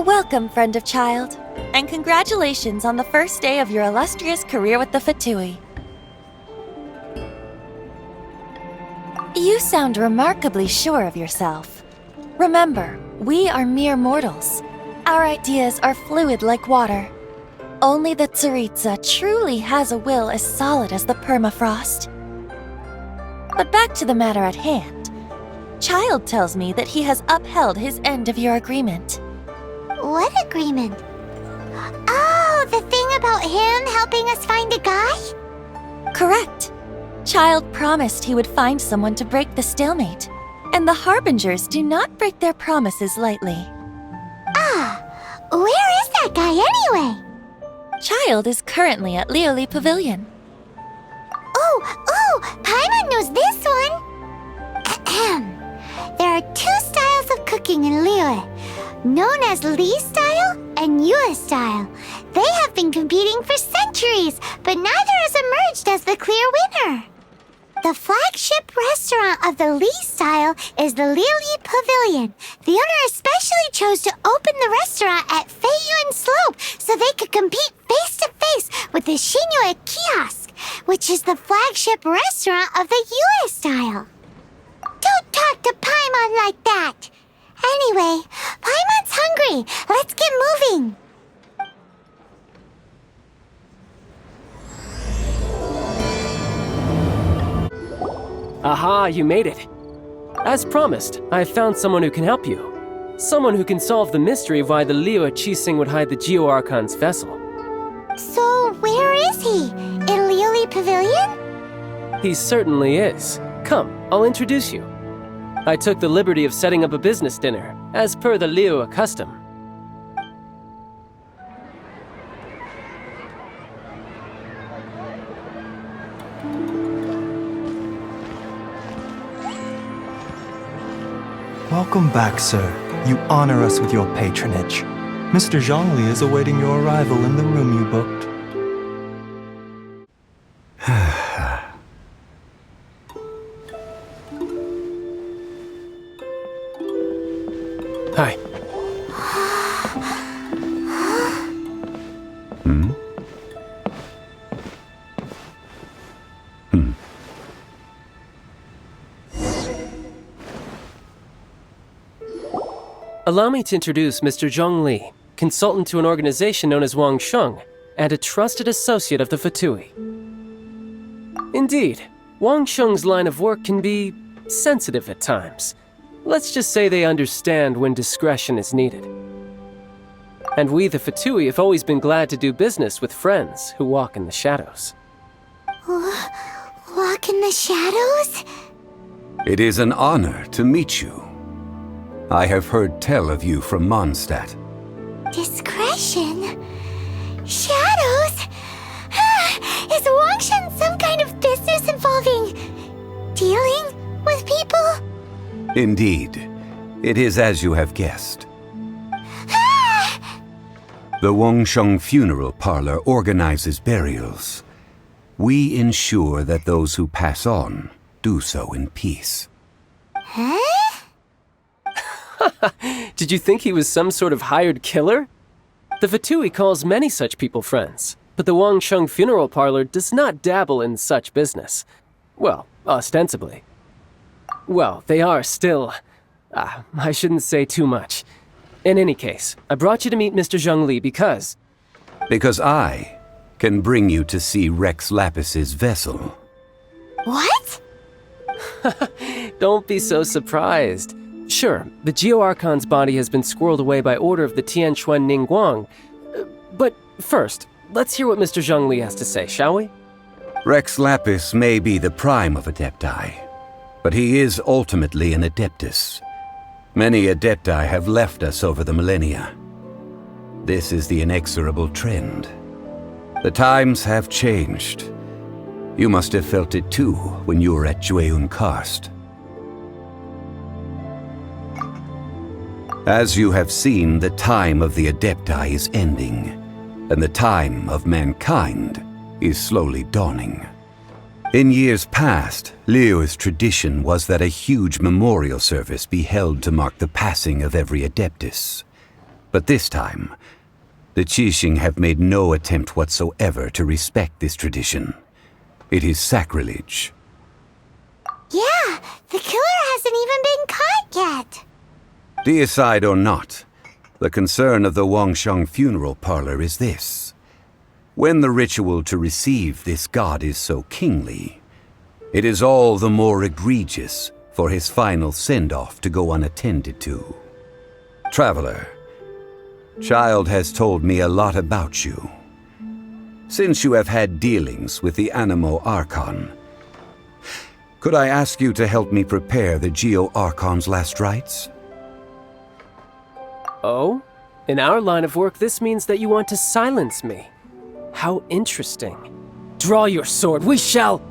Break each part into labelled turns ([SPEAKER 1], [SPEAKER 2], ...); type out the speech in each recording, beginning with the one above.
[SPEAKER 1] Welcome, friend of child, and congratulations on the first day of your illustrious career with the Fatui. You sound remarkably sure of yourself. Remember, we are mere mortals. Our ideas are fluid like water. Only the Tsaritsa truly has a will as solid as the permafrost. But back to the matter at hand. Child tells me that he has upheld his end of your agreement.
[SPEAKER 2] What agreement? Oh, the thing about him helping us find a guy?
[SPEAKER 1] Correct. Child promised he would find someone to break the stalemate, and the Harbingers do not break their promises lightly.
[SPEAKER 2] Ah, where is that guy anyway?
[SPEAKER 1] Child is currently at Lioli Pavilion.
[SPEAKER 2] Oh, Paimon knows this one! Ahem. There are two styles of cooking in Lioli, known as Li style and Yue style. They have been competing for centuries, but neither has emerged as the clear winner. The flagship restaurant of the Li style is the Lioli Pavilion. The owner especially chose to open the restaurant at Feiyuan Slope so they could compete face-to-face with the Shinyue Kiosk, which is the flagship restaurant of the Yue style. Don't talk to Paimon like that! Anyway, Paimon's hungry. Let's get moving.
[SPEAKER 3] Aha, you made it. As promised, I've found someone who can help you. Someone who can solve the mystery of why the Liu Qixing would hide the Geo Archon's vessel.
[SPEAKER 2] So, where is he? In Lioli Pavilion?
[SPEAKER 3] He certainly is. Come, I'll introduce you. I took the liberty of setting up a business dinner, as per the Liu custom.
[SPEAKER 4] Welcome back, sir. You honor us with your patronage. Mr. Zhongli is awaiting your arrival in the room you booked.
[SPEAKER 3] Hi. Allow me to introduce Mr. Zhong Li, consultant to an organization known as Wang Sheng, and a trusted associate of the Fatui. Indeed, Wang Sheng's line of work can be sensitive at times. Let's just say they understand when discretion is needed. And we, the Fatui, have always been glad to do business with friends who walk in the shadows.
[SPEAKER 2] Walk in the shadows?
[SPEAKER 5] It is an honor to meet you. I have heard tell of you from Mondstadt.
[SPEAKER 2] Discretion? Shadows? Is Wangshan some kind of business involving dealing with people?
[SPEAKER 5] Indeed, it is as you have guessed. The Wangsheng Funeral Parlor organizes burials. We ensure that those who pass on do so in peace.
[SPEAKER 2] Huh?
[SPEAKER 3] Did you think he was some sort of hired killer? The Fatui calls many such people friends, but the Wangsheng Funeral Parlor does not dabble in such business. Well, ostensibly. Well, they are still... I shouldn't say too much. In any case, I brought you to meet Mr. Zhong Li because...
[SPEAKER 5] Because I can bring you to see Rex Lapis's vessel.
[SPEAKER 2] What?
[SPEAKER 3] Don't be so surprised. Sure, the Geo Archon's body has been squirreled away by order of the Tianquan Ningguang. But first, let's hear what Mr. Zhong Li has to say, shall we?
[SPEAKER 5] Rex Lapis may be the prime of Adepti, but he is ultimately an Adeptus. Many Adepti have left us over the millennia. This is the inexorable trend. The times have changed. You must have felt it too when you were at Jueyun Karst. As you have seen, the time of the Adepti is ending, and the time of mankind is slowly dawning. In years past, Liu's tradition was that a huge memorial service be held to mark the passing of every Adeptus. But this time, the Qixing have made no attempt whatsoever to respect this tradition. It is sacrilege.
[SPEAKER 2] Yeah, the killer hasn't even been caught yet.
[SPEAKER 5] Deicide or not, the concern of the Wangsheng funeral parlor is this. When the ritual to receive this god is so kingly, it is all the more egregious for his final send-off to go unattended to. Traveler, Child has told me a lot about you. Since you have had dealings with the Animo Archon, could I ask you to help me prepare the Geo Archon's last rites?
[SPEAKER 3] Oh? In our line of work, this means that you want to silence me. How interesting. Draw your sword, we shall...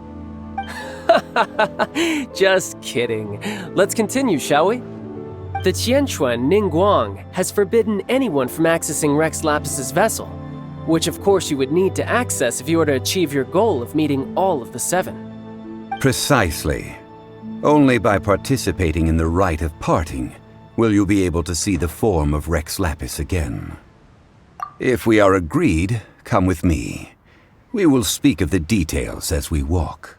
[SPEAKER 3] Just kidding. Let's continue, shall we? The Tianquan Ningguang has forbidden anyone from accessing Rex Lapis's vessel, which of course you would need to access if you were to achieve your goal of meeting all of the 7.
[SPEAKER 5] Precisely. Only by participating in the rite of parting will you be able to see the form of Rex Lapis again. If we are agreed, come with me. We will speak of the details as we walk.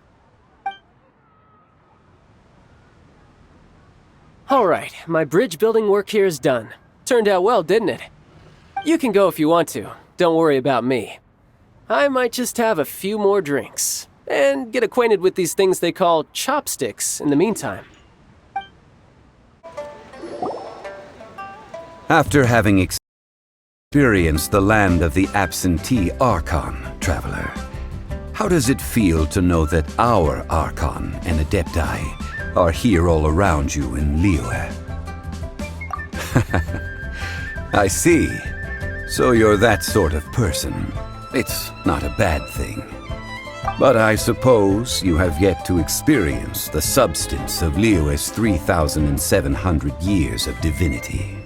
[SPEAKER 3] Alright, my bridge building work here is done. Turned out well, didn't it? You can go if you want to. Don't worry about me. I might just have a few more drinks, and get acquainted with these things they call chopsticks in the meantime.
[SPEAKER 5] After having experienced the land of the absentee Archon, Traveler, how does it feel to know that our Archon and Adepti are here all around you in Liyue? I see. So you're that sort of person. It's not a bad thing. But I suppose you have yet to experience the substance of Liyue's 3,700 years of divinity.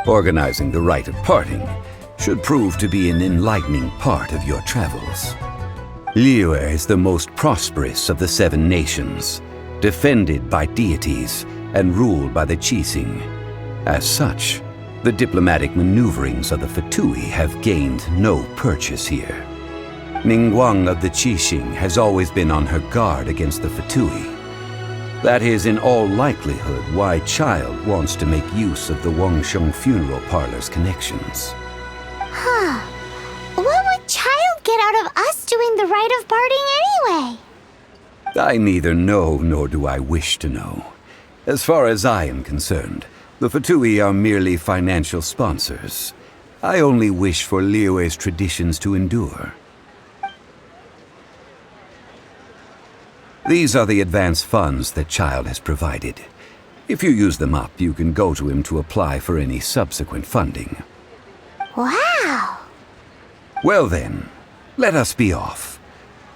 [SPEAKER 5] Organizing the rite of parting should prove to be an enlightening part of your travels. Liyue is the most prosperous of the 7 nations, defended by deities and ruled by the Qixing. As such, the diplomatic maneuverings of the Fatui have gained no purchase here. Ningguang of the Qixing has always been on her guard against the Fatui. That is in all likelihood why Child wants to make use of the Wangsheng funeral parlor's connections.
[SPEAKER 2] Huh. What would Child get out of us doing the rite of parting anyway?
[SPEAKER 5] I neither know nor do I wish to know. As far as I am concerned, the Fatui are merely financial sponsors. I only wish for Liyue's traditions to endure. These are the advance funds that Child has provided. If you use them up, you can go to him to apply for any subsequent funding.
[SPEAKER 2] Wow!
[SPEAKER 5] Well then, let us be off.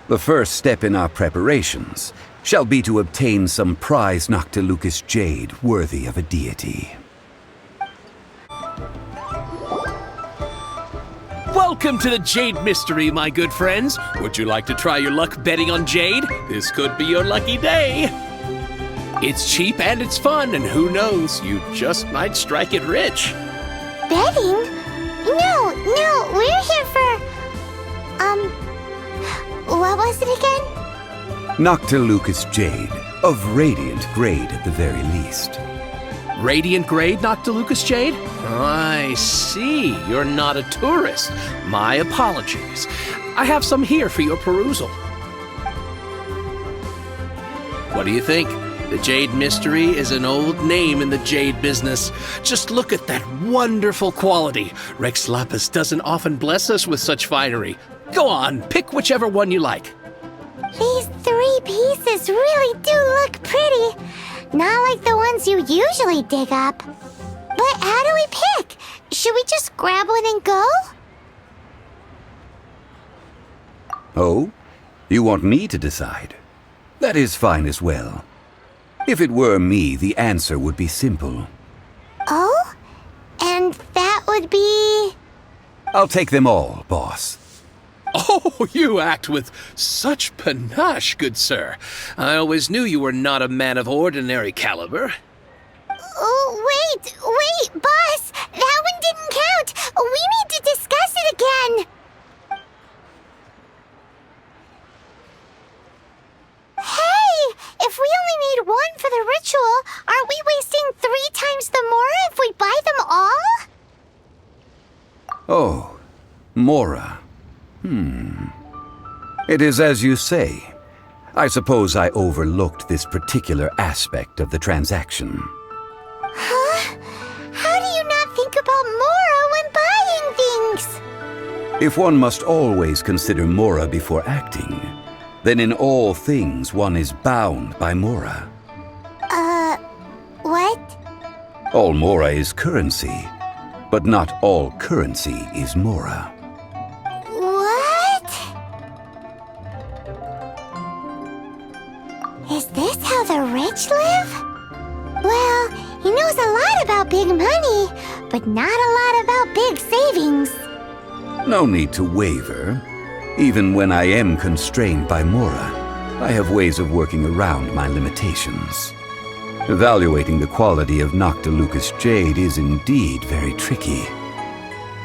[SPEAKER 5] The first step in our preparations shall be to obtain some prize Noctilucous jade worthy of a deity.
[SPEAKER 6] Welcome to the Jade Mystery, my good friends. Would you like to try your luck betting on Jade? This could be your lucky day. It's cheap and it's fun, and who knows, you just might strike it rich.
[SPEAKER 2] Betting? No, we're here for... what was it again?
[SPEAKER 5] Noctilucous jade, of radiant grade at the very least.
[SPEAKER 6] Radiant grade Noctilucous jade? I see. You're not a tourist. My apologies. I have some here for your perusal. What do you think? The Jade Mystery is an old name in the jade business. Just look at that wonderful quality. Rex Lapis doesn't often bless us with such finery. Go on, pick whichever one you like.
[SPEAKER 2] These 3 pieces really do look pretty. Not like the ones you usually dig up. But how do we pick? Should we just grab one and go?
[SPEAKER 5] Oh? You want me to decide? That is fine as well. If it were me, the answer would be simple.
[SPEAKER 2] Oh? And that would be...
[SPEAKER 5] I'll take them all, boss.
[SPEAKER 6] Oh, you act with such panache, good sir. I always knew you were not a man of ordinary caliber.
[SPEAKER 2] Oh, wait, boss! That one didn't
[SPEAKER 5] Oh, Mora. It is as you say. I suppose I overlooked this particular aspect of the transaction.
[SPEAKER 2] Huh? How do you not think about Mora when buying things?
[SPEAKER 5] If one must always consider Mora before acting, then in all things one is bound by Mora.
[SPEAKER 2] What?
[SPEAKER 5] All Mora is currency, but not all currency is Mora.
[SPEAKER 2] What? Is this how the rich live? Well, he knows a lot about big money, but not a lot about big savings.
[SPEAKER 5] No need to waver. Even when I am constrained by Mora, I have ways of working around my limitations. Evaluating the quality of Noctilucous jade is indeed very tricky.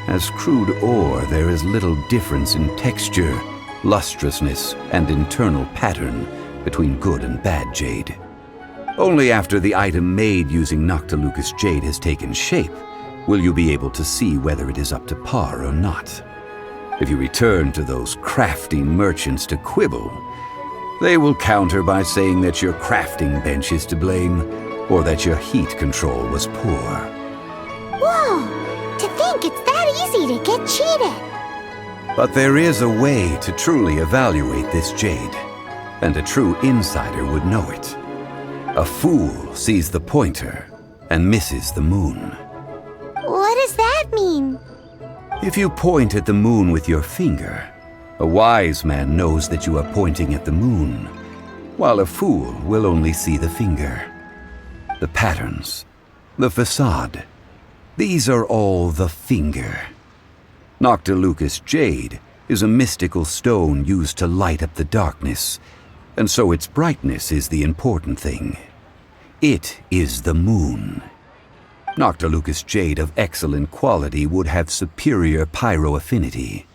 [SPEAKER 5] As crude ore, there is little difference in texture, lustrousness, and internal pattern between good and bad jade. Only after the item made using Noctilucous jade has taken shape will you be able to see whether it is up to par or not. If you return to those crafty merchants to quibble, they will counter by saying that your crafting bench is to blame, or that your heat control was poor.
[SPEAKER 2] Whoa! To think it's that easy to get cheated!
[SPEAKER 5] But there is a way to truly evaluate this jade, and a true insider would know it. A fool sees the pointer and misses the moon.
[SPEAKER 2] What does that mean?
[SPEAKER 5] If you point at the moon with your finger, a wise man knows that you are pointing at the moon, while a fool will only see the finger. The patterns, the facade, these are all the finger. Noctilucous jade is a mystical stone used to light up the darkness, and so its brightness is the important thing. It is the moon. Noctilucous jade of excellent quality would have superior pyroaffinity.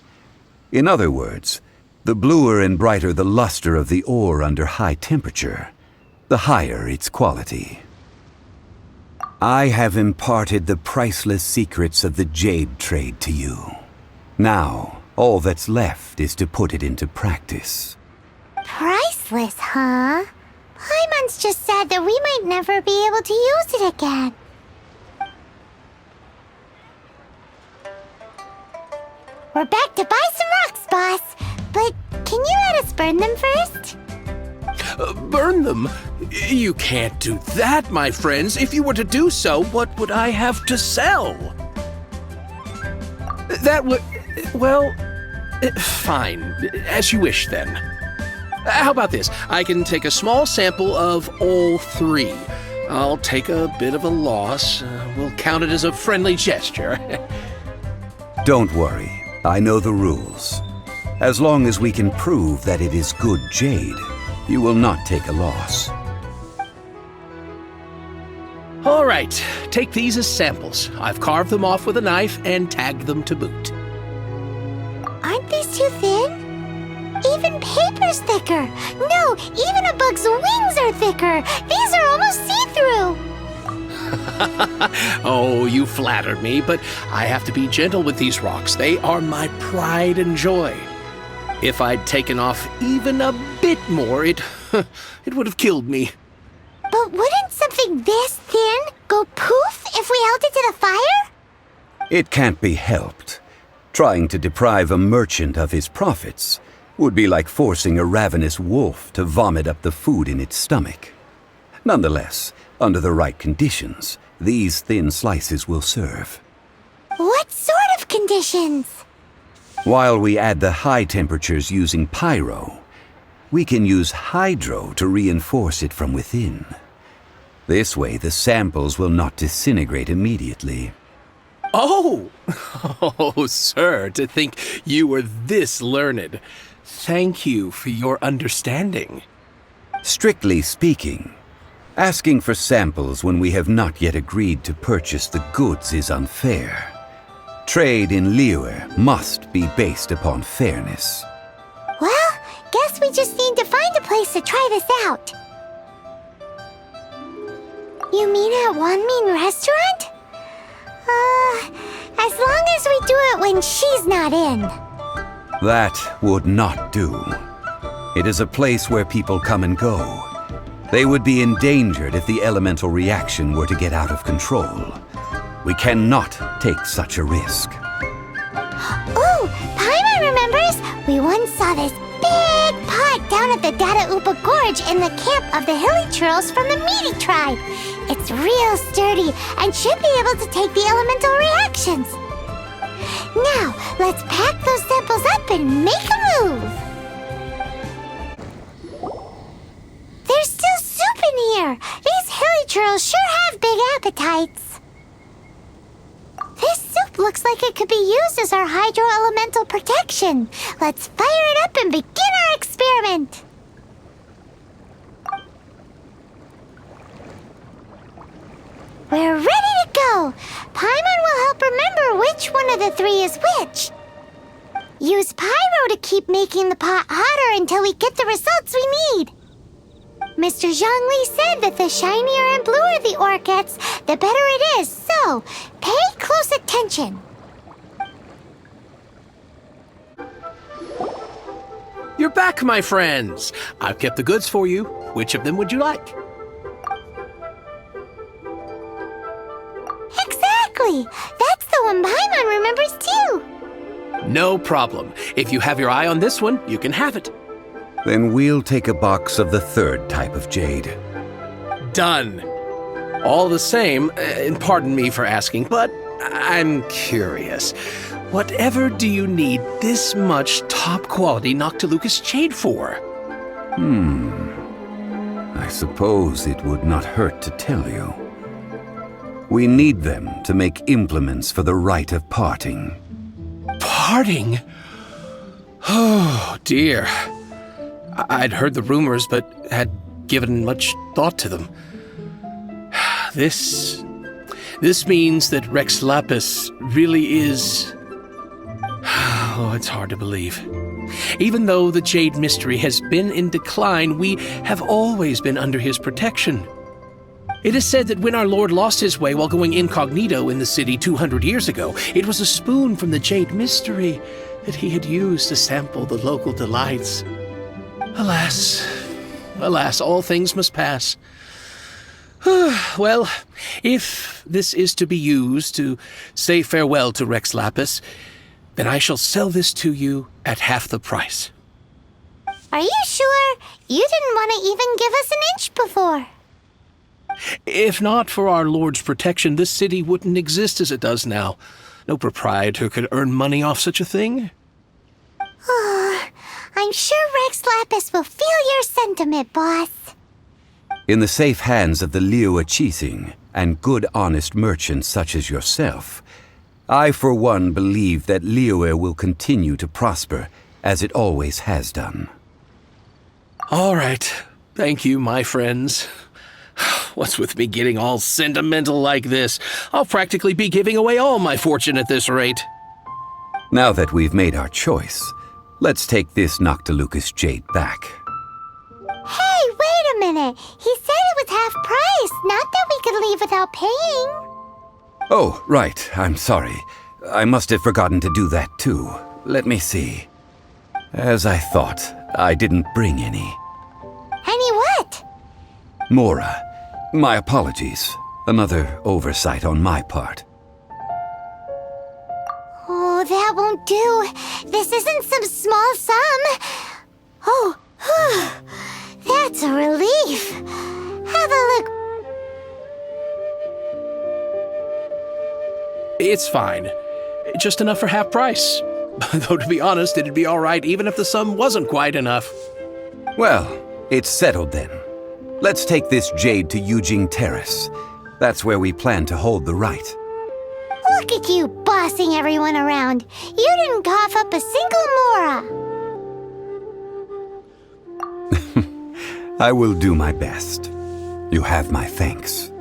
[SPEAKER 5] In other words, the bluer and brighter the luster of the ore under high temperature, the higher its quality. I have imparted the priceless secrets of the jade trade to you. Now, all that's left is to put it into practice.
[SPEAKER 2] Priceless, huh? Paimon's just said that we might never be able to use it again. We're back to buy some rocks, boss. But can you let us burn them first?
[SPEAKER 6] Burn them? You can't do that, my friends. If you were to do so, what would I have to sell? That would... well... fine. As you wish, then. How about this? I can take a small sample of all three. I'll take a bit of a loss. We'll count it as a friendly gesture.
[SPEAKER 5] Don't worry. I know the rules. As long as we can prove that it is good jade, you will not take a loss.
[SPEAKER 6] All right, take these as samples. I've carved them off with a knife and tagged them to boot.
[SPEAKER 2] Aren't these too thin? Even paper's thicker. No, even a bug's wings are thicker. These are almost see-through.
[SPEAKER 6] Oh, you flatter me, but I have to be gentle with these rocks. They are my pride and joy. If I'd taken off even a bit more, it would have killed me.
[SPEAKER 2] But wouldn't something this thin go poof if we held it to the fire?
[SPEAKER 5] It can't be helped. Trying to deprive a merchant of his profits would be like forcing a ravenous wolf to vomit up the food in its stomach. Nonetheless, under the right conditions, these thin slices will serve.
[SPEAKER 2] What sort of conditions?
[SPEAKER 5] While we add the high temperatures using pyro, we can use hydro to reinforce it from within. This way, the samples will not disintegrate immediately.
[SPEAKER 6] Oh! Oh, sir, to think you were this learned. Thank you for your understanding.
[SPEAKER 5] Strictly speaking, asking for samples when we have not yet agreed to purchase the goods is unfair. Trade in Liyue must be based upon fairness.
[SPEAKER 2] Well, guess we just need to find a place to try this out. You mean at Wanmin Restaurant? As long as we do do it when she's not in.
[SPEAKER 5] That would not do. It is a place where people come and go. They would be endangered if the elemental reaction were to get out of control. We cannot take such a risk.
[SPEAKER 2] Ooh, Paimon remembers! We once saw this big pot down at the Data Upa Gorge in the camp of the hilly churls from the Meaty tribe. It's real sturdy and should be able to take the elemental reactions. Now, let's pack those samples up and make a move. There's still soup in here. These hilly churls sure have big appetites. This soup looks like it could be used as our hydro-elemental protection. Let's fire it up and begin our experiment. We're ready to go. Paimon will help remember which one of the three is which. Use pyro to keep making the pot hotter until we get the results we need. Mr. Zhongli said that the shinier and bluer the ore gets, the better it is, so pay close attention.
[SPEAKER 6] You're back, my friends. I've kept the goods for you. Which of them would you like?
[SPEAKER 2] Exactly! That's the one Paimon remembers too.
[SPEAKER 6] No problem. If you have your eye on this one, you can have it.
[SPEAKER 5] Then we'll take a box of the third type of jade.
[SPEAKER 6] Done. All the same, and pardon me for asking, but I'm curious. Whatever do you need this much top-quality Noctilucous jade for?
[SPEAKER 5] I suppose it would not hurt to tell you. We need them to make implements for the rite of parting.
[SPEAKER 6] Parting? Oh, dear. I'd heard the rumors, but had given much thought to them. This means that Rex Lapis really is... Oh, it's hard to believe. Even though the Jade Mystery has been in decline, we have always been under his protection. It is said that when our Lord lost his way while going incognito in the city 200 years ago, it was a spoon from the Jade Mystery that he had used to sample the local delights. Alas, alas, all things must pass. Well, if this is to be used to say farewell to Rex Lapis, then I shall sell this to you at half the price.
[SPEAKER 2] Are you sure? You didn't want to even give us an inch before.
[SPEAKER 6] If not for our Lord's protection, this city wouldn't exist as it does now. No proprietor could earn money off such a thing.
[SPEAKER 2] I'm sure Rex Lapis will feel your sentiment, boss.
[SPEAKER 5] In the safe hands of the Liua Chising and good honest merchants such as yourself, I for one believe that Liua will continue to prosper as it always has done.
[SPEAKER 6] All right. Thank you, my friends. What's with me getting all sentimental like this? I'll practically be giving away all my fortune at this rate.
[SPEAKER 5] Now that we've made our choice, let's take this Noctilucous jade back.
[SPEAKER 2] Hey, wait a minute. He said it was half price, not that we could leave without paying.
[SPEAKER 5] Oh, right. I'm sorry. I must have forgotten to do that too. Let me see. As I thought, I didn't bring any.
[SPEAKER 2] Any what?
[SPEAKER 5] Mora, my apologies. Another oversight on my part.
[SPEAKER 2] Oh, that won't do. This isn't some small sum. Oh, that's a relief. Have a look.
[SPEAKER 6] It's fine. Just enough for half price. Though to be honest, it'd be all right even if the sum wasn't quite enough.
[SPEAKER 5] Well, it's settled then. Let's take this jade to Yujing Terrace. That's where we plan to hold the rite.
[SPEAKER 2] Look at you bossing everyone around. You didn't cough up a single Mora.
[SPEAKER 5] I will do my best. You have my thanks.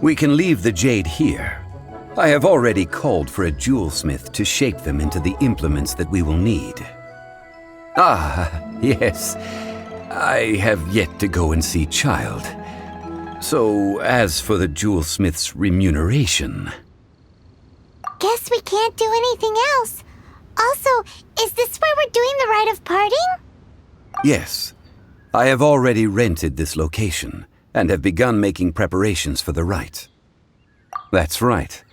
[SPEAKER 5] We can leave the jade here. I have already called for a jewelsmith to shape them into the implements that we will need. Ah, yes. I have yet to go and see Child. So, as for the jewelsmith's remuneration...
[SPEAKER 2] Guess we can't do anything else. Also, is this where we're doing the rite of parting?
[SPEAKER 5] Yes. I have already rented this location, and have begun making preparations for the rite. That's right.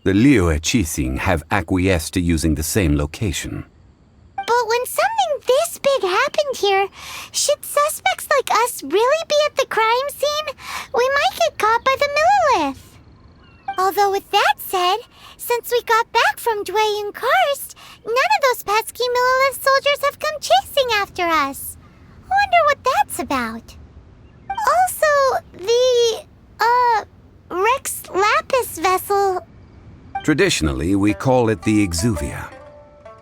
[SPEAKER 5] The Liyue Qixing have acquiesced to using the same location.
[SPEAKER 2] But when something this big happened here, should suspects like us really be at the crime scene? We might get caught by the Millilith. Although with that said, since we got back from Dway and Karst, none of those pesky Millilith soldiers have come chasing after us. Wonder what that's about. Also, the, Rex Lapis vessel...
[SPEAKER 5] Traditionally, we call it the Exuvia.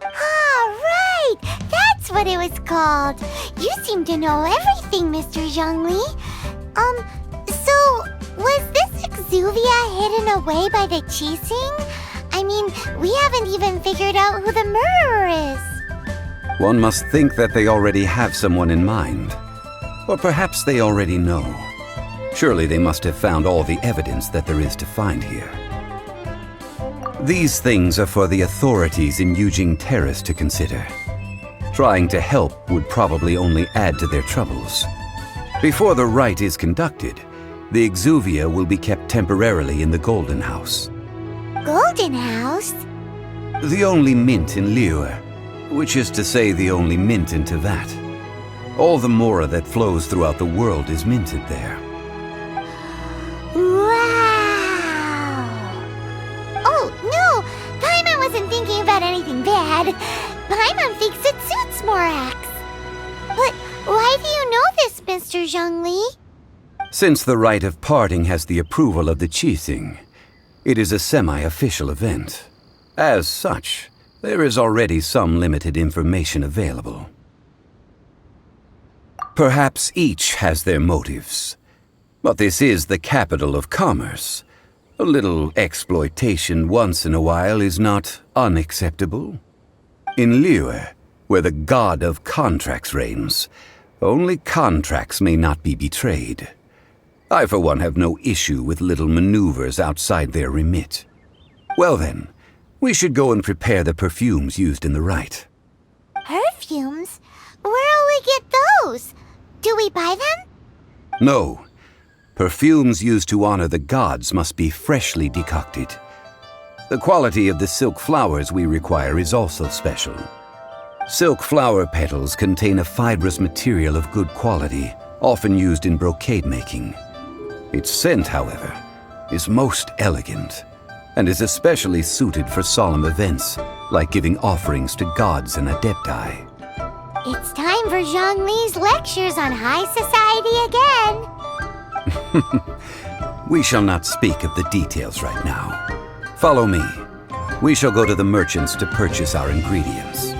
[SPEAKER 2] Ah, right! That's what it was called. You seem to know everything, Mr. Zhongli. So, was this Exuvia hidden away by the Qixing? I mean, we haven't even figured out who the murderer is.
[SPEAKER 5] One must think that they already have someone in mind. Or perhaps they already know. Surely they must have found all the evidence that there is to find here. These things are for the authorities in Yujing Terrace to consider. Trying to help would probably only add to their troubles. Before the rite is conducted, the Exuvia will be kept temporarily in the Golden House.
[SPEAKER 2] Golden House?
[SPEAKER 5] The only mint in Liyue, which is to say the only mint in Tevat. All the mora that flows throughout the world is minted there.
[SPEAKER 2] Wasn't thinking about anything bad. Paimon thinks it suits Morax. But why do you know this, Mr. Zhongli?
[SPEAKER 5] Since the rite of parting has the approval of the Qixing, it is a semi-official event. As such, there is already some limited information available. Perhaps each has their motives, but this is the capital of commerce. A little exploitation once in a while is not unacceptable. In Liyue, where the god of contracts reigns, only contracts may not be betrayed. I, for one, have no issue with little maneuvers outside their remit. Well then, we should go and prepare the perfumes used in the rite.
[SPEAKER 2] Perfumes? Where'll we get those? Do we buy them?
[SPEAKER 5] No. Perfumes used to honor the gods must be freshly decocted. The quality of the silk flowers we require is also special. Silk flower petals contain a fibrous material of good quality, often used in brocade making. Its scent, however, is most elegant, and is especially suited for solemn events, like giving offerings to gods and adepti.
[SPEAKER 2] It's time for Zhongli's lectures on high society again.
[SPEAKER 5] We shall not speak of the details right now. Follow me. We shall go to the merchants to purchase our ingredients.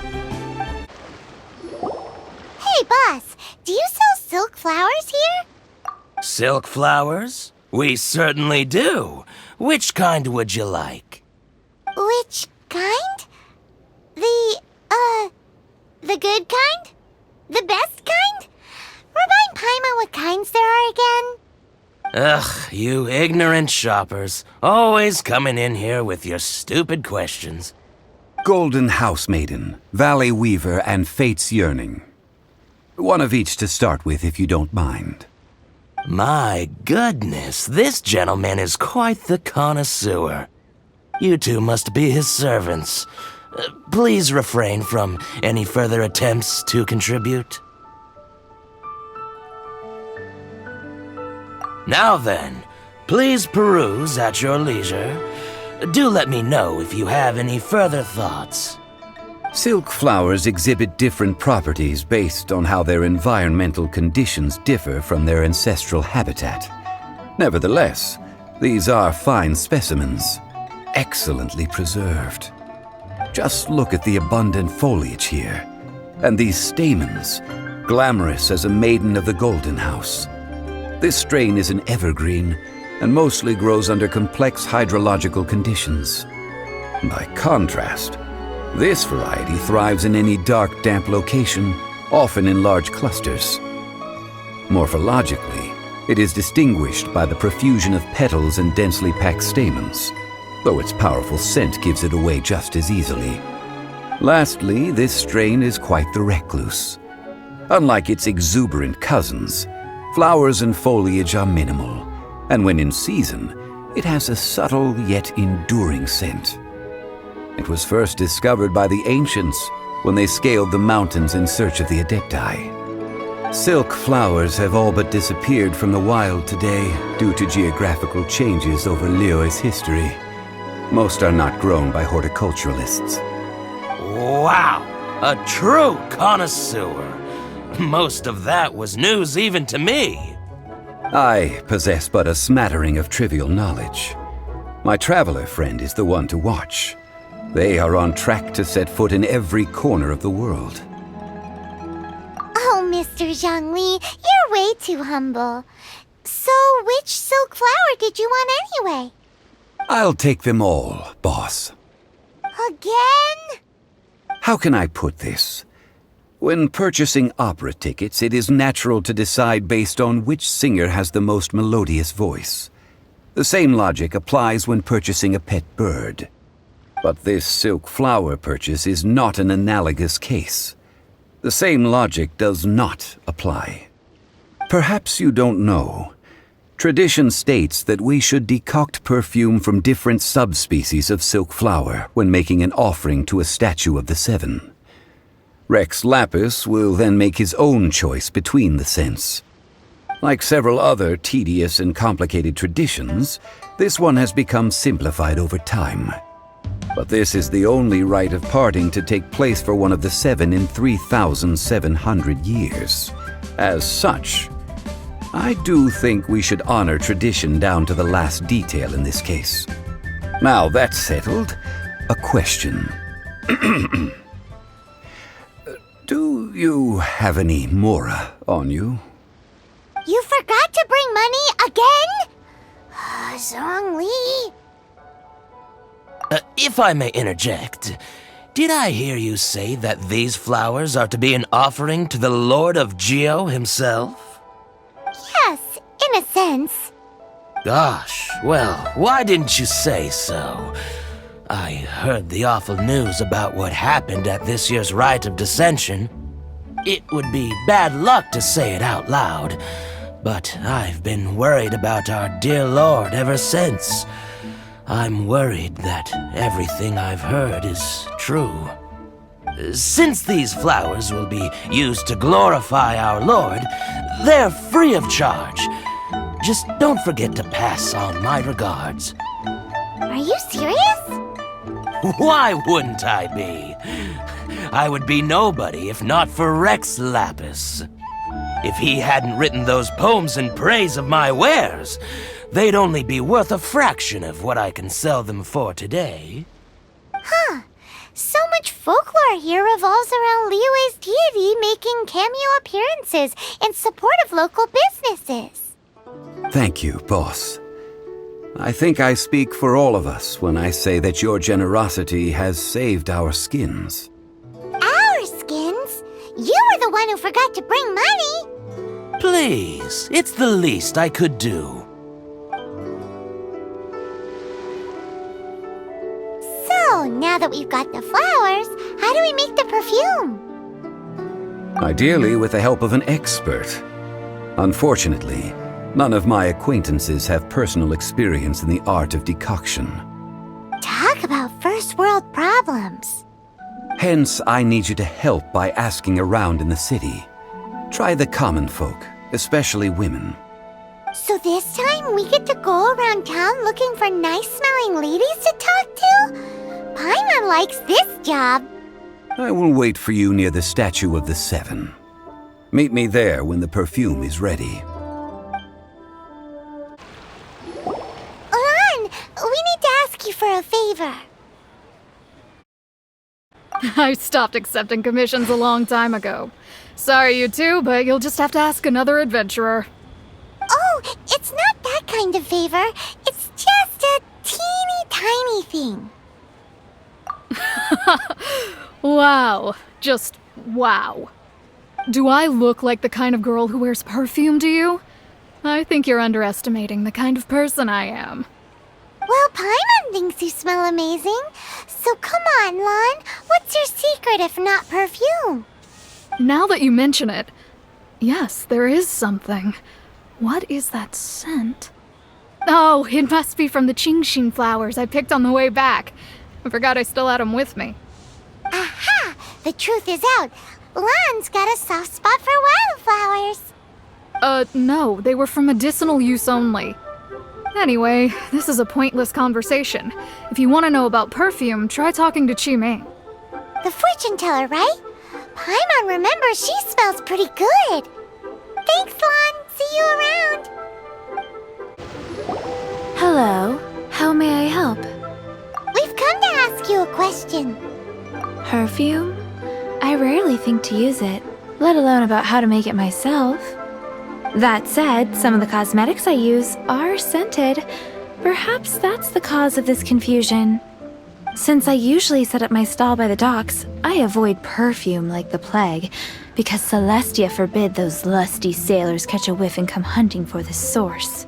[SPEAKER 2] Hey, boss, do you sell silk flowers here?
[SPEAKER 7] Silk flowers? We certainly do. Which kind would you like?
[SPEAKER 2] Which kind? The good kind? The best kind? Remind Paimon what kinds there are again?
[SPEAKER 7] Ugh, you ignorant shoppers. Always coming in here with your stupid questions.
[SPEAKER 5] Golden Housemaiden, Valley Weaver, and Fate's Yearning. One of each to start with, if you don't mind.
[SPEAKER 7] My goodness, this gentleman is quite the connoisseur. You two must be his servants. Please refrain from any further attempts to contribute. Now then, please peruse at your leisure. Do let me know if you have any further thoughts.
[SPEAKER 5] Silk flowers exhibit different properties based on how their environmental conditions differ from their ancestral habitat. Nevertheless, these are fine specimens, excellently preserved. Just look at the abundant foliage here, and these stamens, glamorous as a maiden of the Golden House. This strain is an evergreen, and mostly grows under complex hydrological conditions. By contrast, this variety thrives in any dark, damp location, often in large clusters. Morphologically, It is distinguished by the profusion of petals and densely packed stamens, though its powerful scent gives it away just as easily. Lastly, this strain is quite the recluse. Unlike its exuberant cousins, flowers and foliage are minimal, and when in season, it has a subtle yet enduring scent. It was first discovered by the ancients when they scaled the mountains in search of the adepti. Silk flowers have all but disappeared from the wild today due to geographical changes over Liyue's history. Most are not grown by horticulturalists.
[SPEAKER 7] Wow! A true connoisseur! Most of that was news even to me.
[SPEAKER 5] I possess but a smattering of trivial knowledge. My traveler friend is the one to watch. They are on track to set foot in every corner of the world.
[SPEAKER 2] Oh, Mr. Zhongli, you're way too humble. So, which silk flower did you want anyway?
[SPEAKER 5] I'll take them all, boss.
[SPEAKER 2] Again?
[SPEAKER 5] How can I put this? When purchasing opera tickets, it is natural to decide based on which singer has the most melodious voice. The same logic applies when purchasing a pet bird. But this silk flower purchase is not an analogous case. The same logic does not apply. Perhaps you don't know. Tradition states that we should decoct perfume from different subspecies of silk flower when making an offering to a statue of the seven. Rex Lapis will then make his own choice between the scents. Like several other tedious and complicated traditions, this one has become simplified over time. But this is the only rite of parting to take place for one of the seven in 3,700 years. As such, I do think we should honor tradition down to the last detail in this case. Now that's settled, a question. Do you have any mora on you?
[SPEAKER 2] You forgot to bring money again? Zhongli.
[SPEAKER 7] If I may interject, did I hear you say that these flowers are to be an offering to the Lord of Geo himself?
[SPEAKER 2] Yes, in a sense.
[SPEAKER 7] Gosh, well, why didn't you say so? I heard the awful news about what happened at this year's Rite of Dissension. It would be bad luck to say it out loud, but I've been worried about our dear Lord ever since. I'm worried that everything I've heard is true. Since these flowers will be used to glorify our Lord, they're free of charge. Just don't forget to pass on my regards.
[SPEAKER 2] Are you serious?
[SPEAKER 7] Why wouldn't I be? I would be nobody if not for Rex Lapis. If he hadn't written those poems in praise of my wares, they'd only be worth a fraction of what I can sell them for today.
[SPEAKER 2] Huh. So much folklore here revolves around Liyue's deity making cameo appearances in support of local businesses.
[SPEAKER 5] Thank you, boss. I think I speak for all of us when I say that your generosity has saved our skins.
[SPEAKER 2] Our skins? You were the one who forgot to bring money.
[SPEAKER 7] Please, it's the least I could do.
[SPEAKER 2] So, now that we've got the flowers, how do we make the perfume?
[SPEAKER 5] Ideally with the help of an expert. Unfortunately, none of my acquaintances have personal experience in the art of decoction.
[SPEAKER 2] Talk about first world problems.
[SPEAKER 5] Hence, I need you to help by asking around in the city. Try the common folk, especially women.
[SPEAKER 2] So this time we get to go around town looking for nice-smelling ladies to talk to? Paimon likes this job.
[SPEAKER 5] I will wait for you near the statue of the Seven. Meet me there when the perfume is ready.
[SPEAKER 2] Lan, we need to ask you for a favor.
[SPEAKER 8] I stopped accepting commissions a long time ago. Sorry, you two, but you'll just have to ask another adventurer.
[SPEAKER 2] Oh, it's not that kind of favor. It's just a teeny tiny thing.
[SPEAKER 8] Wow. Just wow. Do I look like the kind of girl who wears perfume to you? I think you're underestimating the kind of person I am.
[SPEAKER 2] Well, Paimon thinks you smell amazing. So come on, Lon. What's your secret if not perfume?
[SPEAKER 8] Now that you mention it, yes, there is something. What is that scent? Oh, it must be from the Genshin flowers I picked on the way back. I forgot I still had them with me.
[SPEAKER 2] Aha! The truth is out. Lon's got a soft spot for wildflowers.
[SPEAKER 8] No, they were for medicinal use only. Anyway, this is a pointless conversation. If you want to know about perfume, try talking to Chi-Ming.
[SPEAKER 2] The fortune teller, right? Paimon remembers she smells pretty good. Thanks, Lon. See you around.
[SPEAKER 1] Hello. How may I help?
[SPEAKER 2] We've come to ask you a question.
[SPEAKER 1] Perfume? I rarely think to use it, let alone about how to make it myself. That said, some of the cosmetics I use are scented. Perhaps that's the cause of this confusion. Since I usually set up my stall by the docks, I avoid perfume like the plague, because Celestia forbid those lusty sailors catch a whiff and come hunting for the source.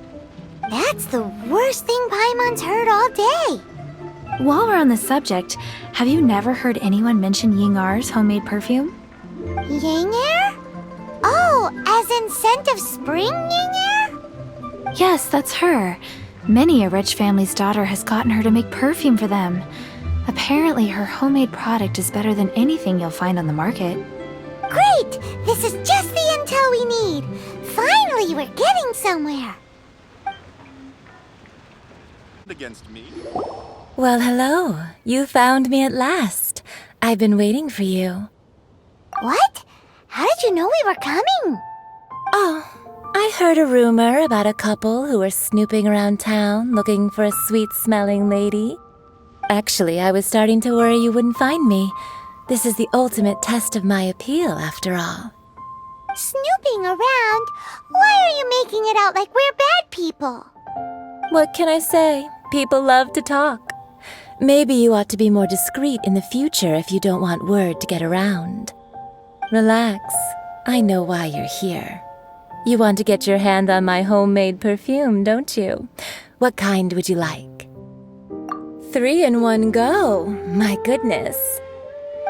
[SPEAKER 2] That's the worst thing Paimon's heard all day.
[SPEAKER 1] While we're on the subject, have you never heard anyone mention Ying-Ar's homemade perfume?
[SPEAKER 2] Ying-Er? Oh, as in scent of spring, Ying-Er?
[SPEAKER 1] Yes, that's her. Many a rich family's daughter has gotten her to make perfume for them. Apparently, her homemade product is better than anything you'll find on the market.
[SPEAKER 2] Great! This is just the intel we need. Finally, we're getting somewhere.
[SPEAKER 9] Against me?
[SPEAKER 1] Well, hello. You found me at last. I've been waiting for you.
[SPEAKER 2] What? How did you know we were coming?
[SPEAKER 1] Oh, I heard a rumor about a couple who were snooping around town looking for a sweet-smelling lady. Actually, I was starting to worry you wouldn't find me. This is the ultimate test of my appeal, after all.
[SPEAKER 2] Snooping around? Why are you making it out like we're bad people?
[SPEAKER 1] What can I say? People love to talk. Maybe you ought to be more discreet in the future if you don't want word to get around. Relax. I know why you're here. You want to get your hand on my homemade perfume, don't you? What kind would you like? 3 in one go. My goodness.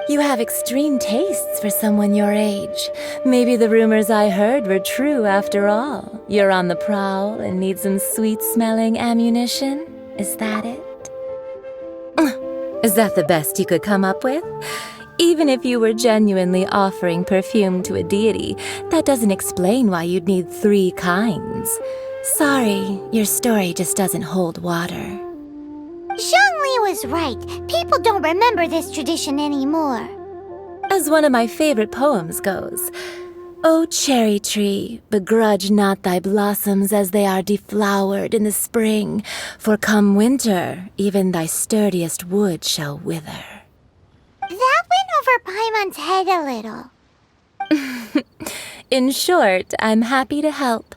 [SPEAKER 1] You have extreme tastes for someone your age. Maybe the rumors I heard were true after all. You're on the prowl and need some sweet-smelling ammunition? Is that it? Is that the best you could come up with? Even if you were genuinely offering perfume to a deity, that doesn't explain why you'd need 3 kinds. Sorry, your story just doesn't hold water.
[SPEAKER 2] Zhongli was right. People don't remember this tradition anymore.
[SPEAKER 1] As one of my favorite poems goes, O cherry tree, begrudge not thy blossoms as they are deflowered in the spring, for come winter, even thy sturdiest wood shall wither.
[SPEAKER 2] That went over Paimon's head a little.
[SPEAKER 1] In short, I'm happy to help.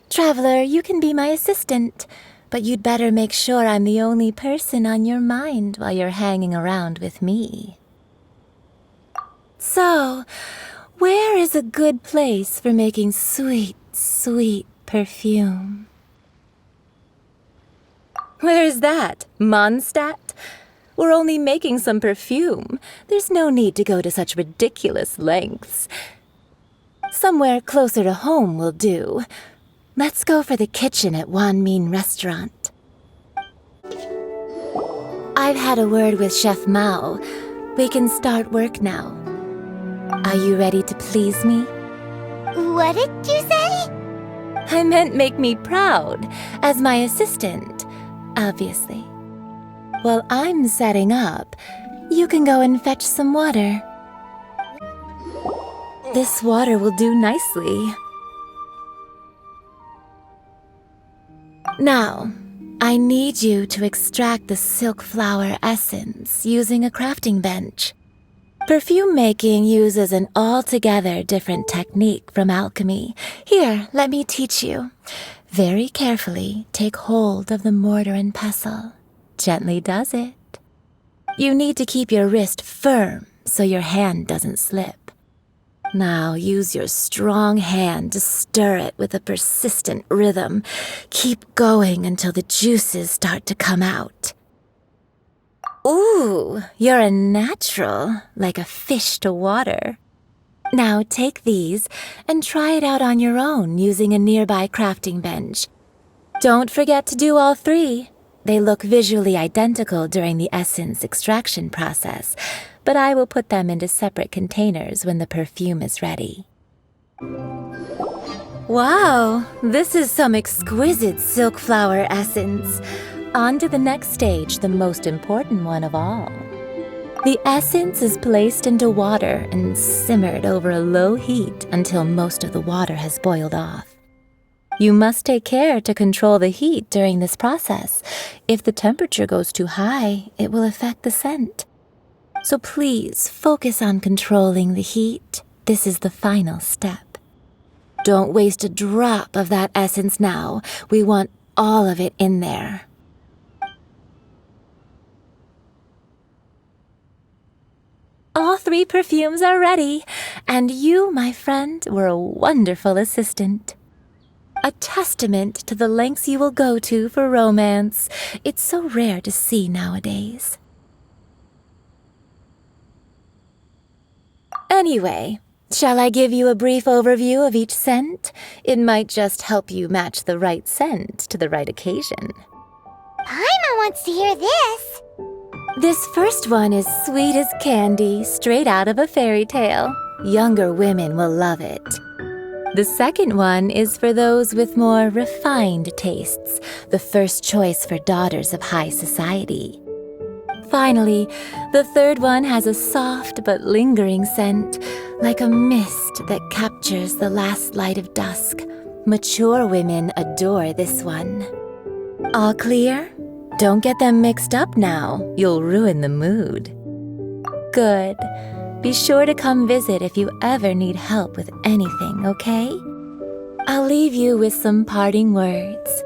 [SPEAKER 1] Traveler, you can be my assistant, but you'd better make sure I'm the only person on your mind while you're hanging around with me. So, where is a good place for making sweet, sweet perfume? Where is that? Mondstadt? We're only making some perfume. There's no need to go to such ridiculous lengths. Somewhere closer to home will do. Let's go for the kitchen at Wan Min Restaurant. I've had a word with Chef Mao. We can start work now. Are you ready to please me?
[SPEAKER 2] What did you say?
[SPEAKER 1] I meant make me proud, as my assistant, obviously. While I'm setting up, you can go and fetch some water. This water will do nicely. Now, I need you to extract the silk flower essence using a crafting bench. Perfume making uses an altogether different technique from alchemy. Here, let me teach you. Very carefully, take hold of the mortar and pestle. Gently does it. You need to keep your wrist firm so your hand doesn't slip. Now use your strong hand to stir it with a persistent rhythm. Keep going until the juices start to come out. Ooh, you're a natural, like a fish to water. Now take these and try it out on your own using a nearby crafting bench. Don't forget to do all 3. They look visually identical during the essence extraction process, but I will put them into separate containers when the perfume is ready. Wow, this is some exquisite silk flower essence. On to the next stage, the most important one of all. The essence is placed into water and simmered over a low heat until most of the water has boiled off. You must take care to control the heat during this process. If the temperature goes too high, it will affect the scent. So please focus on controlling the heat. This is the final step. Don't waste a drop of that essence now. We want all of it in there. All 3 perfumes are ready, and you, my friend, were a wonderful assistant. A testament to the lengths you will go to for romance. It's so rare to see nowadays. Anyway, shall I give you a brief overview of each scent? It might just help you match the right scent to the right occasion.
[SPEAKER 2] Paimon wants to hear this.
[SPEAKER 1] This first one is sweet as candy, straight out of a fairy tale. Younger women will love it. The second one is for those with more refined tastes, the first choice for daughters of high society. Finally, the third one has a soft but lingering scent, like a mist that captures the last light of dusk. Mature women adore this one. All clear? Don't get them mixed up now. You'll ruin the mood. Good. Be sure to come visit if you ever need help with anything, okay? I'll leave you with some parting words.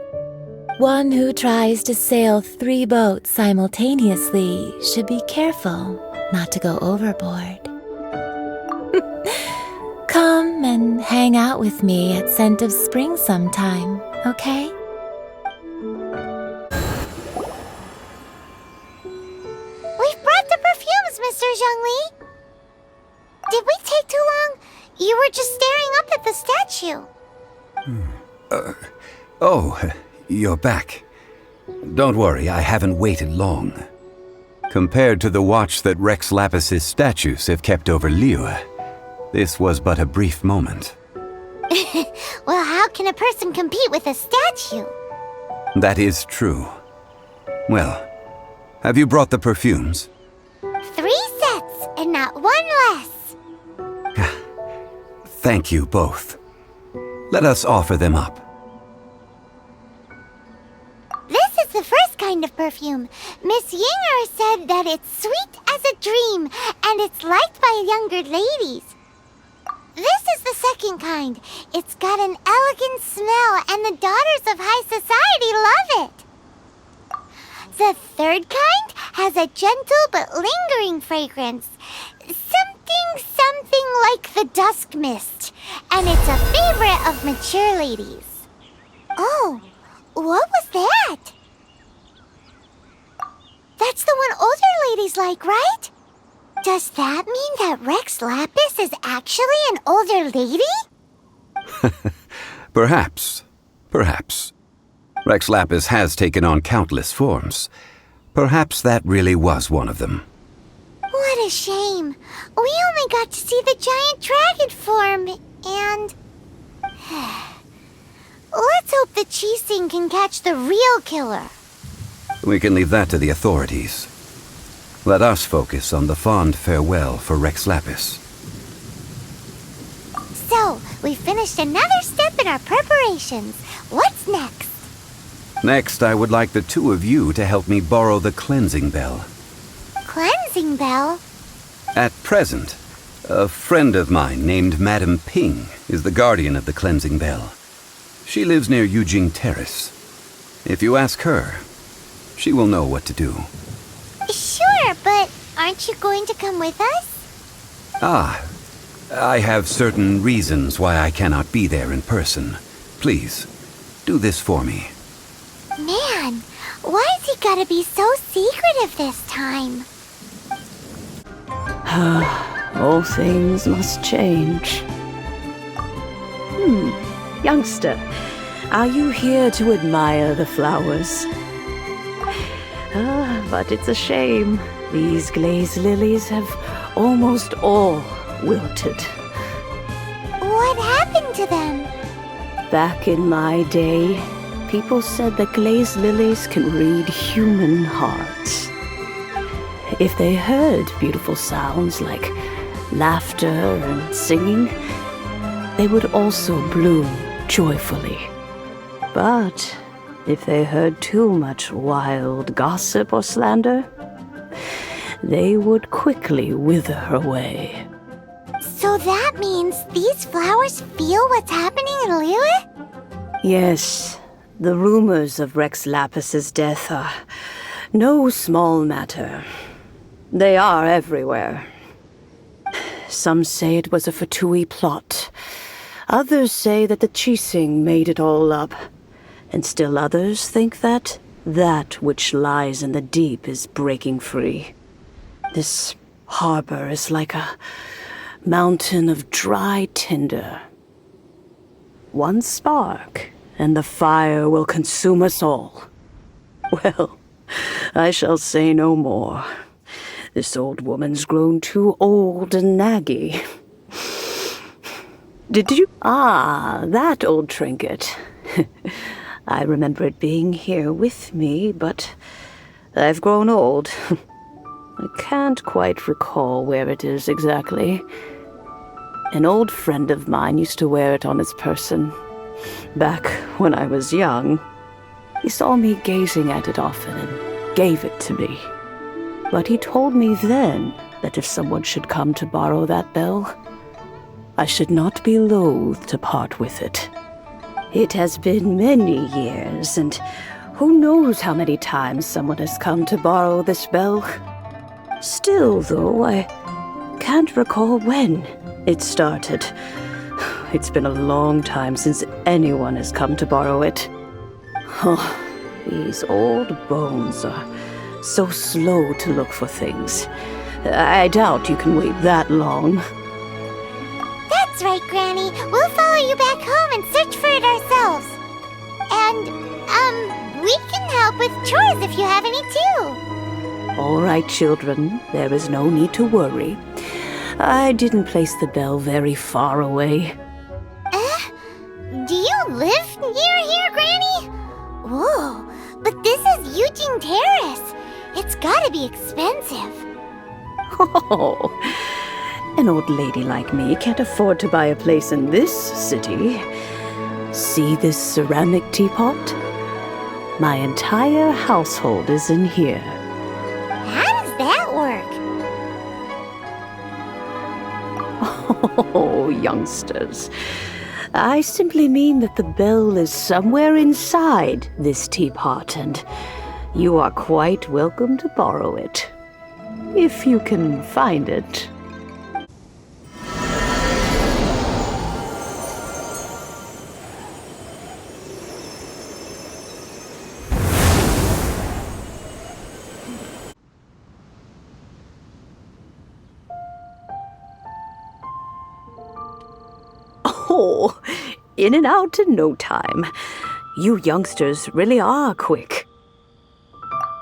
[SPEAKER 1] One who tries to sail 3 boats simultaneously should be careful not to go overboard. Come and hang out with me at Scent of Spring sometime, okay?
[SPEAKER 2] We've brought the perfumes, Mr. Zhongli. Did we take too long? You were just staring up at the statue.
[SPEAKER 5] Oh, you're back. Don't worry, I haven't waited long. Compared to the watch that Rex Lapis's statues have kept over Liyue, this was but a brief moment.
[SPEAKER 2] Well, how can a person compete with a statue?
[SPEAKER 5] That is true. Well, have you brought the perfumes?
[SPEAKER 2] 3 sets and not 1 less.
[SPEAKER 5] Thank you both. Let us offer them up.
[SPEAKER 2] This is the first kind of perfume. Miss Yinger said that it's sweet as a dream, and it's liked by younger ladies. This is the second kind. It's got an elegant smell, and the daughters of high society love it. The third kind has a gentle but lingering fragrance. Something like the dusk mist, and it's a favorite of mature ladies. Oh, what was that? That's the one older ladies like, right? Does that mean that Rex Lapis is actually an older lady?
[SPEAKER 5] Perhaps. Rex Lapis has taken on countless forms. Perhaps that really was one of them.
[SPEAKER 2] What a shame. We only got to see the giant dragon form, and... Let's hope the Qixing can catch the real killer.
[SPEAKER 5] We can leave that to the authorities. Let us focus on the fond farewell for Rex Lapis.
[SPEAKER 2] So, we finished another step in our preparations. What's next?
[SPEAKER 5] Next, I would like the 2 of you to help me borrow the cleansing bell.
[SPEAKER 2] Cleansing bell?
[SPEAKER 5] At present, a friend of mine named Madame Ping is the guardian of the cleansing bell. She lives near Yujing Terrace. If you ask her, she will know what to do.
[SPEAKER 2] Sure, but aren't you going to come with us?
[SPEAKER 5] Ah, I have certain reasons why I cannot be there in person. Please, do this for me.
[SPEAKER 2] Man, why has he gotta be so secretive this time?
[SPEAKER 10] All things must change. Youngster, are you here to admire the flowers? But it's a shame. These glazed lilies have almost all wilted.
[SPEAKER 2] What happened to them?
[SPEAKER 10] Back in my day, people said that glazed lilies can read human hearts. If they heard beautiful sounds like laughter and singing, they would also bloom joyfully. But if they heard too much wild gossip or slander, they would quickly wither away.
[SPEAKER 2] So that means these flowers feel what's happening in Liyue?
[SPEAKER 10] Yes, the rumors of Rex Lapis's death are no small matter. They are everywhere. Some say it was a Fatui plot. Others say that the Chising made it all up. And still others think that which lies in the deep is breaking free. This harbor is like a mountain of dry tinder. One spark, and the fire will consume us all. Well, I shall say no more. This old woman's grown too old and naggy. Did you? Ah, that old trinket. I remember it being here with me, but I've grown old. I can't quite recall where it is exactly. An old friend of mine used to wear it on his person. Back when I was young, he saw me gazing at it often and gave it to me. But he told me then that if someone should come to borrow that bell, I should not be loath to part with it. It has been many years, and who knows how many times someone has come to borrow this bell. Still, though, I can't recall when it started. It's been a long time since anyone has come to borrow it. Oh, these old bones are so slow to look for things. I doubt you can wait that long.
[SPEAKER 2] That's right, Granny. We'll follow you back home and search for it ourselves. And, we can help with chores if you have any too.
[SPEAKER 10] All right, children. There is no need to worry. I didn't place the bell very far away.
[SPEAKER 2] Do you live near here, Granny? Whoa, but this is Eugene Terrace. It's gotta be expensive.
[SPEAKER 10] Oh, an old lady like me can't afford to buy a place in this city. See this ceramic teapot? My entire household is in here.
[SPEAKER 2] How does that work?
[SPEAKER 10] Oh, youngsters. I simply mean that the bell is somewhere inside this teapot, and you are quite welcome to borrow it. If you can find it. Oh, in and out in no time. You youngsters really are quick.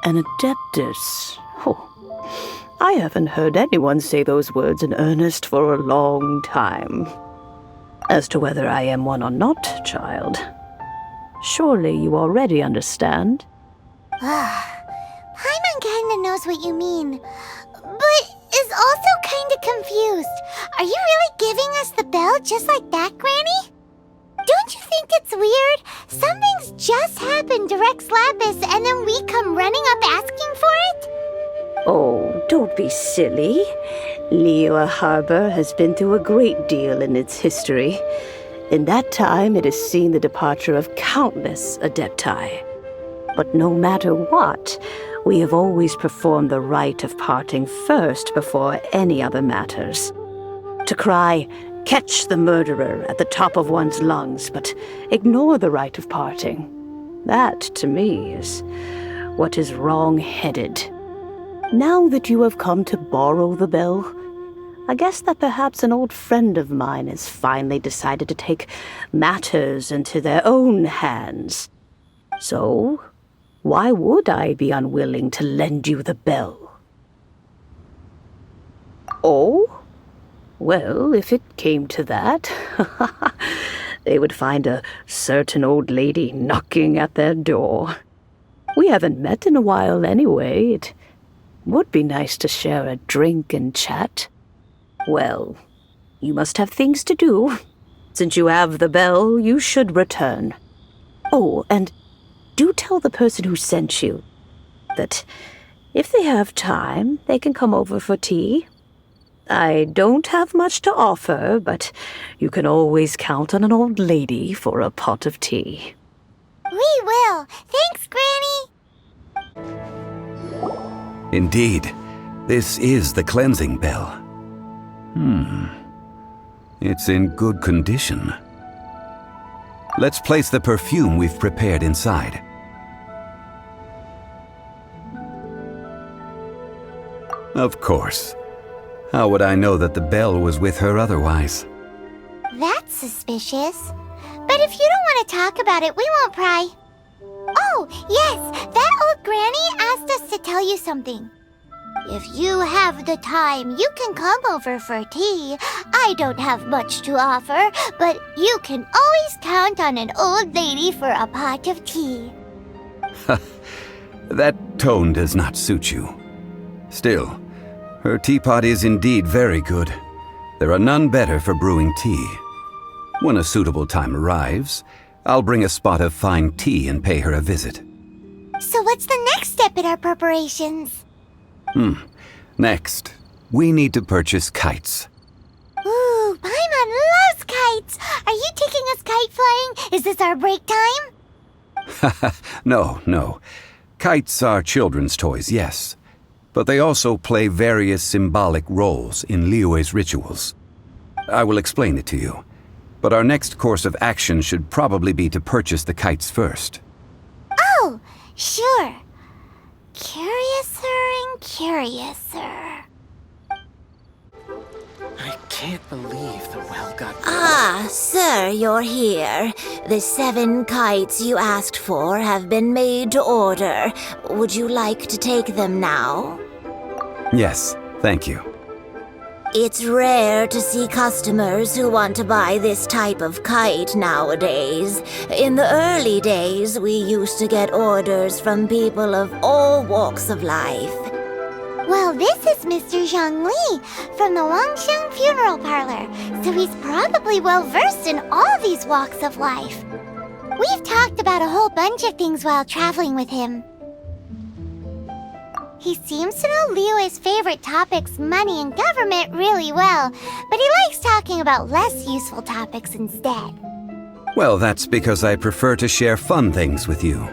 [SPEAKER 10] An adeptus. Oh, I haven't heard anyone say those words in earnest for a long time. As to whether I am one or not, child, surely you already understand.
[SPEAKER 2] Paimon kinda knows what you mean, but is also kinda confused. Are you really giving us the bell just like that, Granny? Don't you think it's weird? Something's just happened to Rex Lapis and then we come running up asking for it?
[SPEAKER 10] Oh, don't be silly. Liyue Harbor has been through a great deal in its history. In that time, it has seen the departure of countless adepti. But no matter what, we have always performed the rite of parting first before any other matters. to cry, "Catch the murderer" at the top of one's lungs, but ignore the rite of parting. That, to me, is what is wrong-headed. Now that you have come to borrow the bell, I guess that perhaps an old friend of mine has finally decided to take matters into their own hands. So, why would I be unwilling to lend you the bell? Oh? Well, if it came to that, they would find a certain old lady knocking at their door. We haven't met in a while anyway. It would be nice to share a drink and chat. Well, you must have things to do. Since you have the bell, you should return. Oh, and do tell the person who sent you that if they have time, they can come over for tea. I don't have much to offer, but you can always count on an old lady for a pot of tea.
[SPEAKER 2] We will. Thanks, Granny.
[SPEAKER 5] Indeed, this is the cleansing bell. It's in good condition. Let's place the perfume we've prepared inside. Of course. How would I know that the bell was with her otherwise?
[SPEAKER 2] That's suspicious. But if you don't want to talk about it, we won't pry. Oh, yes, that old granny asked us to tell you something. If you have the time, you can come over for tea. I don't have much to offer, but you can always count on an old lady for a pot of tea.
[SPEAKER 5] That tone does not suit you. Still, her teapot is indeed very good. There are none better for brewing tea. When a suitable time arrives, I'll bring a spot of fine tea and pay her a visit.
[SPEAKER 2] So what's the next step in our preparations?
[SPEAKER 5] Next, we need to purchase kites.
[SPEAKER 2] Ooh, Paimon loves kites! Are you taking us kite flying? Is this our break time?
[SPEAKER 5] No. Kites are children's toys, yes. But they also play various symbolic roles in Liyue's rituals. I will explain it to you. But our next course of action should probably be to purchase the kites first.
[SPEAKER 2] Oh, sure. Curiouser and curiouser.
[SPEAKER 11] I can't believe the well got built.
[SPEAKER 1] Ah, sir, you're here. The 7 kites you asked for have been made to order. Would you like to take them now?
[SPEAKER 5] Yes, thank you.
[SPEAKER 1] It's rare to see customers who want to buy this type of kite nowadays. In the early days, we used to get orders from people of all walks of life.
[SPEAKER 2] Well, this is Mr. Zhongli from the Wangsheng Funeral Parlor, so he's probably well-versed in all these walks of life. We've talked about a whole bunch of things while traveling with him. He seems to know Liyue's favorite topics, money and government, really well, but he likes talking about less useful topics instead.
[SPEAKER 5] Well, that's because I prefer to share fun things with you.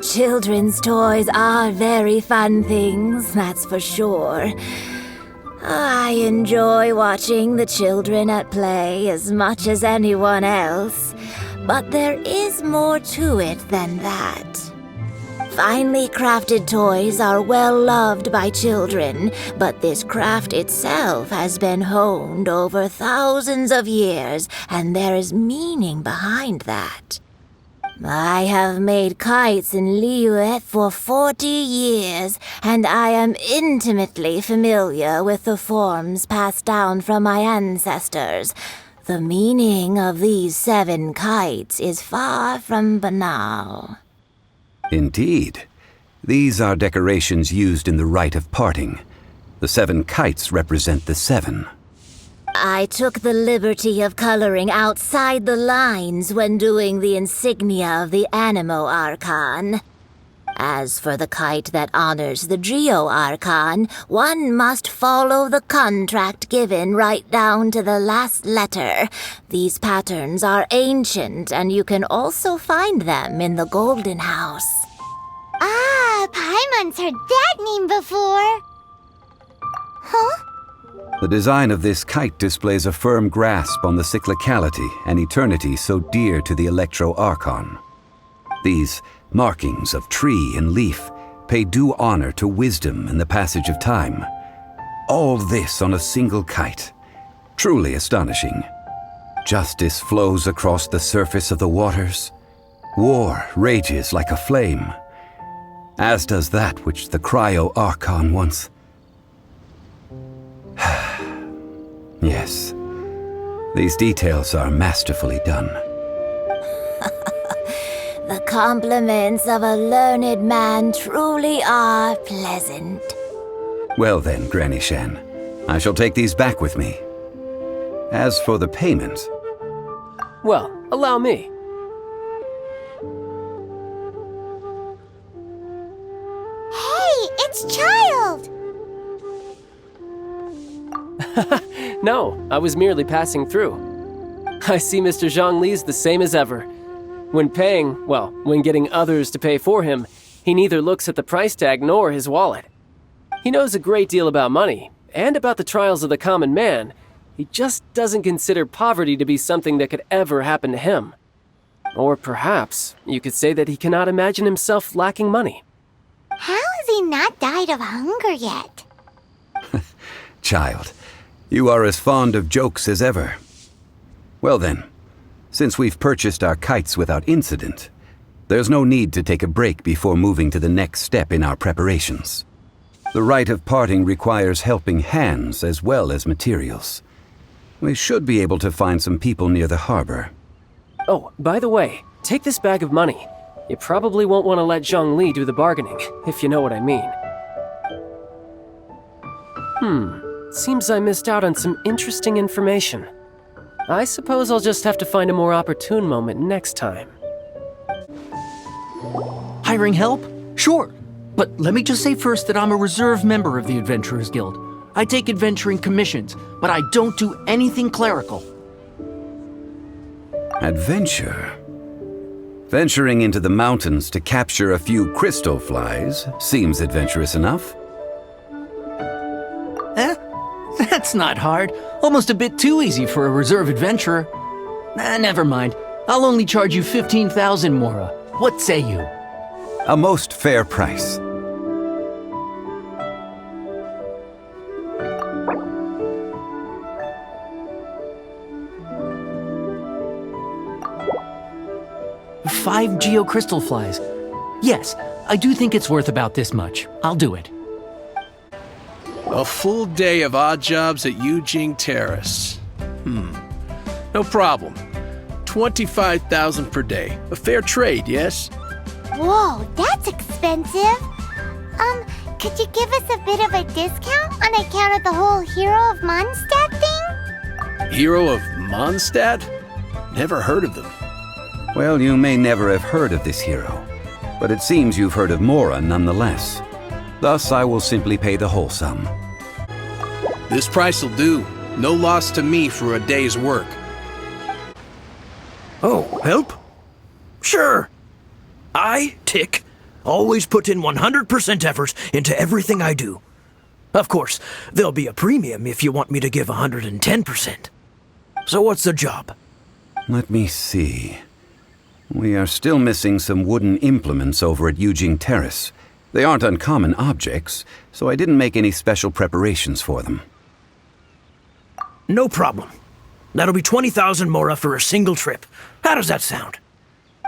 [SPEAKER 1] Children's toys are very fun things, that's for sure. I enjoy watching the children at play as much as anyone else, but there is more to it than that. Finely crafted toys are well loved by children, but this craft itself has been honed over thousands of years, and there is meaning behind that. I have made kites in Liyue for 40 years, and I am intimately familiar with the forms passed down from my ancestors. The meaning of these 7 kites is far from banal.
[SPEAKER 5] Indeed. These are decorations used in the rite of parting. The 7 kites represent the 7.
[SPEAKER 1] I took the liberty of coloring outside the lines when doing the insignia of the Animo Archon. As for the kite that honors the Geo Archon, one must follow the contract given right down to the last letter. These patterns are ancient, and you can also find them in the Golden House.
[SPEAKER 2] Ah, Paimon's heard that name before. Huh?
[SPEAKER 5] The design of this kite displays a firm grasp on the cyclicality and eternity so dear to the Electro-Archon. These markings of tree and leaf pay due honor to wisdom and the passage of time. All this on a single kite. Truly astonishing. Justice flows across the surface of the waters. War rages like a flame. As does that which the Cryo-Archon once... Yes. These details are masterfully done.
[SPEAKER 1] The compliments of a learned man truly are pleasant.
[SPEAKER 5] Well then, Granny Shan, I shall take these back with me. As for the payment...
[SPEAKER 3] Well, allow me.
[SPEAKER 2] Hey, it's Child!
[SPEAKER 3] No, I was merely passing through. I see Mr. Zhongli's the same as ever. When paying, well, when getting others to pay for him, he neither looks at the price tag nor his wallet. He knows a great deal about money, and about the trials of the common man. He just doesn't consider poverty to be something that could ever happen to him. Or perhaps you could say that he cannot imagine himself lacking money.
[SPEAKER 2] How has he not died of hunger yet?
[SPEAKER 5] Child, you are as fond of jokes as ever. Well then, since we've purchased our kites without incident, there's no need to take a break before moving to the next step in our preparations. The rite of parting requires helping hands as well as materials. We should be able to find some people near the harbor.
[SPEAKER 3] Oh, by the way, take this bag of money. You probably won't want to let Zhongli do the bargaining, if you know what I mean. Seems I missed out on some interesting information. I suppose I'll just have to find a more opportune moment next time.
[SPEAKER 11] Hiring help? Sure. But let me just say first that I'm a reserve member of the Adventurers Guild. I take adventuring commissions, but I don't do anything clerical.
[SPEAKER 5] Adventure? Venturing into the mountains to capture a few crystal flies seems adventurous enough.
[SPEAKER 11] That's not hard. Almost a bit too easy for a reserve adventurer. Never mind. I'll only charge you 15,000 Mora. What say you?
[SPEAKER 5] A most fair price.
[SPEAKER 11] Five geocrystal flies. Yes, I do think it's worth about this much. I'll do it.
[SPEAKER 6] A full day of odd jobs at Yujing Terrace. No problem. 25,000 per day. A fair trade, yes?
[SPEAKER 2] Whoa, that's expensive. Could you give us a bit of a discount on account of the whole Hero of Mondstadt thing?
[SPEAKER 6] Hero of Mondstadt? Never heard of them.
[SPEAKER 5] Well, you may never have heard of this hero, but it seems you've heard of Mora nonetheless. Thus, I will simply pay the whole sum.
[SPEAKER 6] This price'll do. No loss to me for a day's work.
[SPEAKER 12] Oh, help? Sure. I, Tick, always put in 100% effort into everything I do. Of course, there'll be a premium if you want me to give 110%. So what's the job?
[SPEAKER 5] Let me see. We are still missing some wooden implements over at Yujing Terrace. They aren't uncommon objects, so I didn't make any special preparations for them.
[SPEAKER 12] No problem. That'll be 20,000 Mora for a single trip. How does that sound?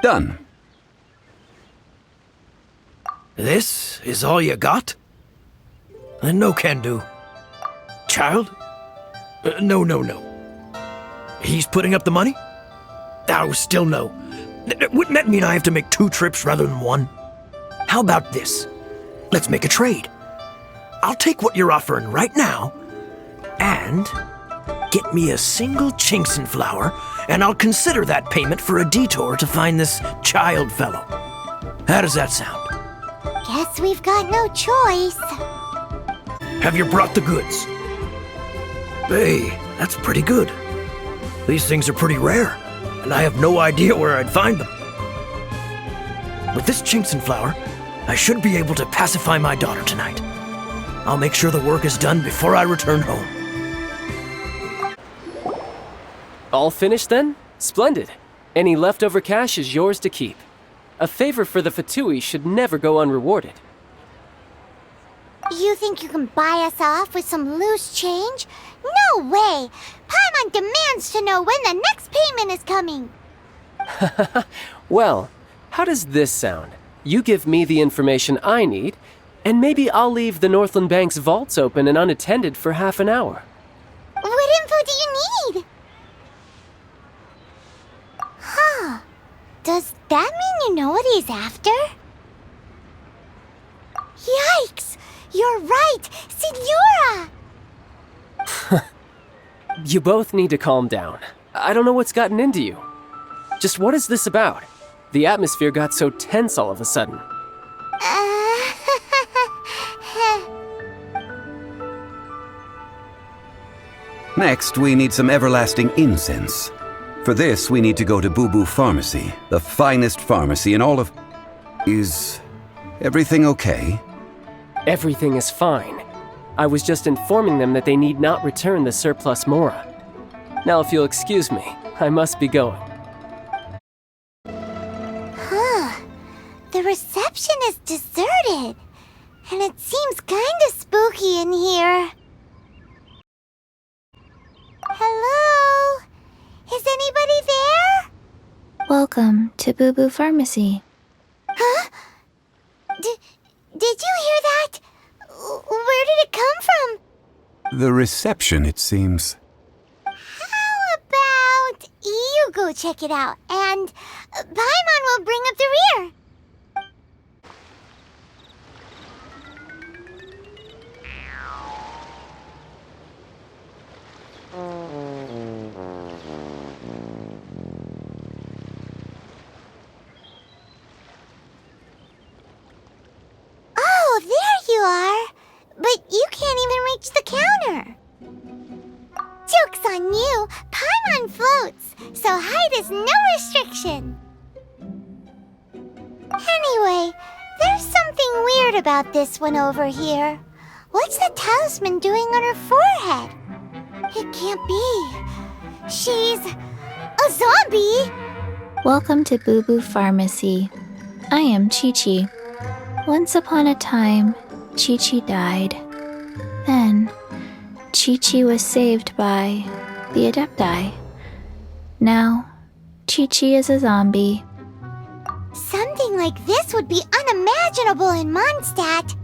[SPEAKER 5] Done.
[SPEAKER 12] This is all you got? Then no can do. Child? No. He's putting up the money? Oh, still no. Wouldn't that mean I have to make 2 trips rather than 1? How about this? Let's make a trade. I'll take what you're offering right now, and get me a single Chinxin flower, and I'll consider that payment for a detour to find this child fellow. How does that sound?
[SPEAKER 2] Guess we've got no choice.
[SPEAKER 12] Have you brought the goods? Hey, that's pretty good. These things are pretty rare, and I have no idea where I'd find them. With this Chinxin flower, I should be able to pacify my daughter tonight. I'll make sure the work is done before I return home.
[SPEAKER 3] All finished then? Splendid. Any leftover cash is yours to keep. A favor for the Fatui should never go unrewarded.
[SPEAKER 2] You think you can buy us off with some loose change? No way! Paimon demands to know when the next payment is coming!
[SPEAKER 3] Well, how does this sound? You give me the information I need, and maybe I'll leave the Northland Bank's vaults open and unattended for half an hour.
[SPEAKER 2] What info do you need? Huh. Does that mean you know what he's after? Yikes! You're right! Signora!
[SPEAKER 3] You both need to calm down. I don't know what's gotten into you. Just what is this about? The atmosphere got so tense all of a sudden.
[SPEAKER 5] Next, we need some everlasting incense. For this, we need to go to Boo Boo Pharmacy, the finest pharmacy in all of... Is everything okay?
[SPEAKER 3] Everything is fine. I was just informing them that they need not return the surplus Mora. Now, if you'll excuse me, I must be going.
[SPEAKER 2] Huh. The reception is deserted. And it seems kinda spooky in here. Hello? Is anybody there?
[SPEAKER 13] Welcome to Boo Boo Pharmacy.
[SPEAKER 2] Huh? Did you hear that? Where did it come from?
[SPEAKER 5] The reception, it seems.
[SPEAKER 2] How about you go check it out, and Paimon will bring up the rear. Oh, there you are. But you can't even reach the counter. Joke's on you. Paimon floats, so height is no restriction. Anyway, there's something weird about this one over here. What's the talisman doing on her forehead? It can't be. She's a zombie.
[SPEAKER 13] Welcome to Boo Boo Pharmacy. I am Chi-Chi. Once upon a time, Chi-Chi died. Then, Chi-Chi was saved by the Adepti. Now, Chi-Chi is a zombie.
[SPEAKER 2] Something like this would be unimaginable in Mondstadt.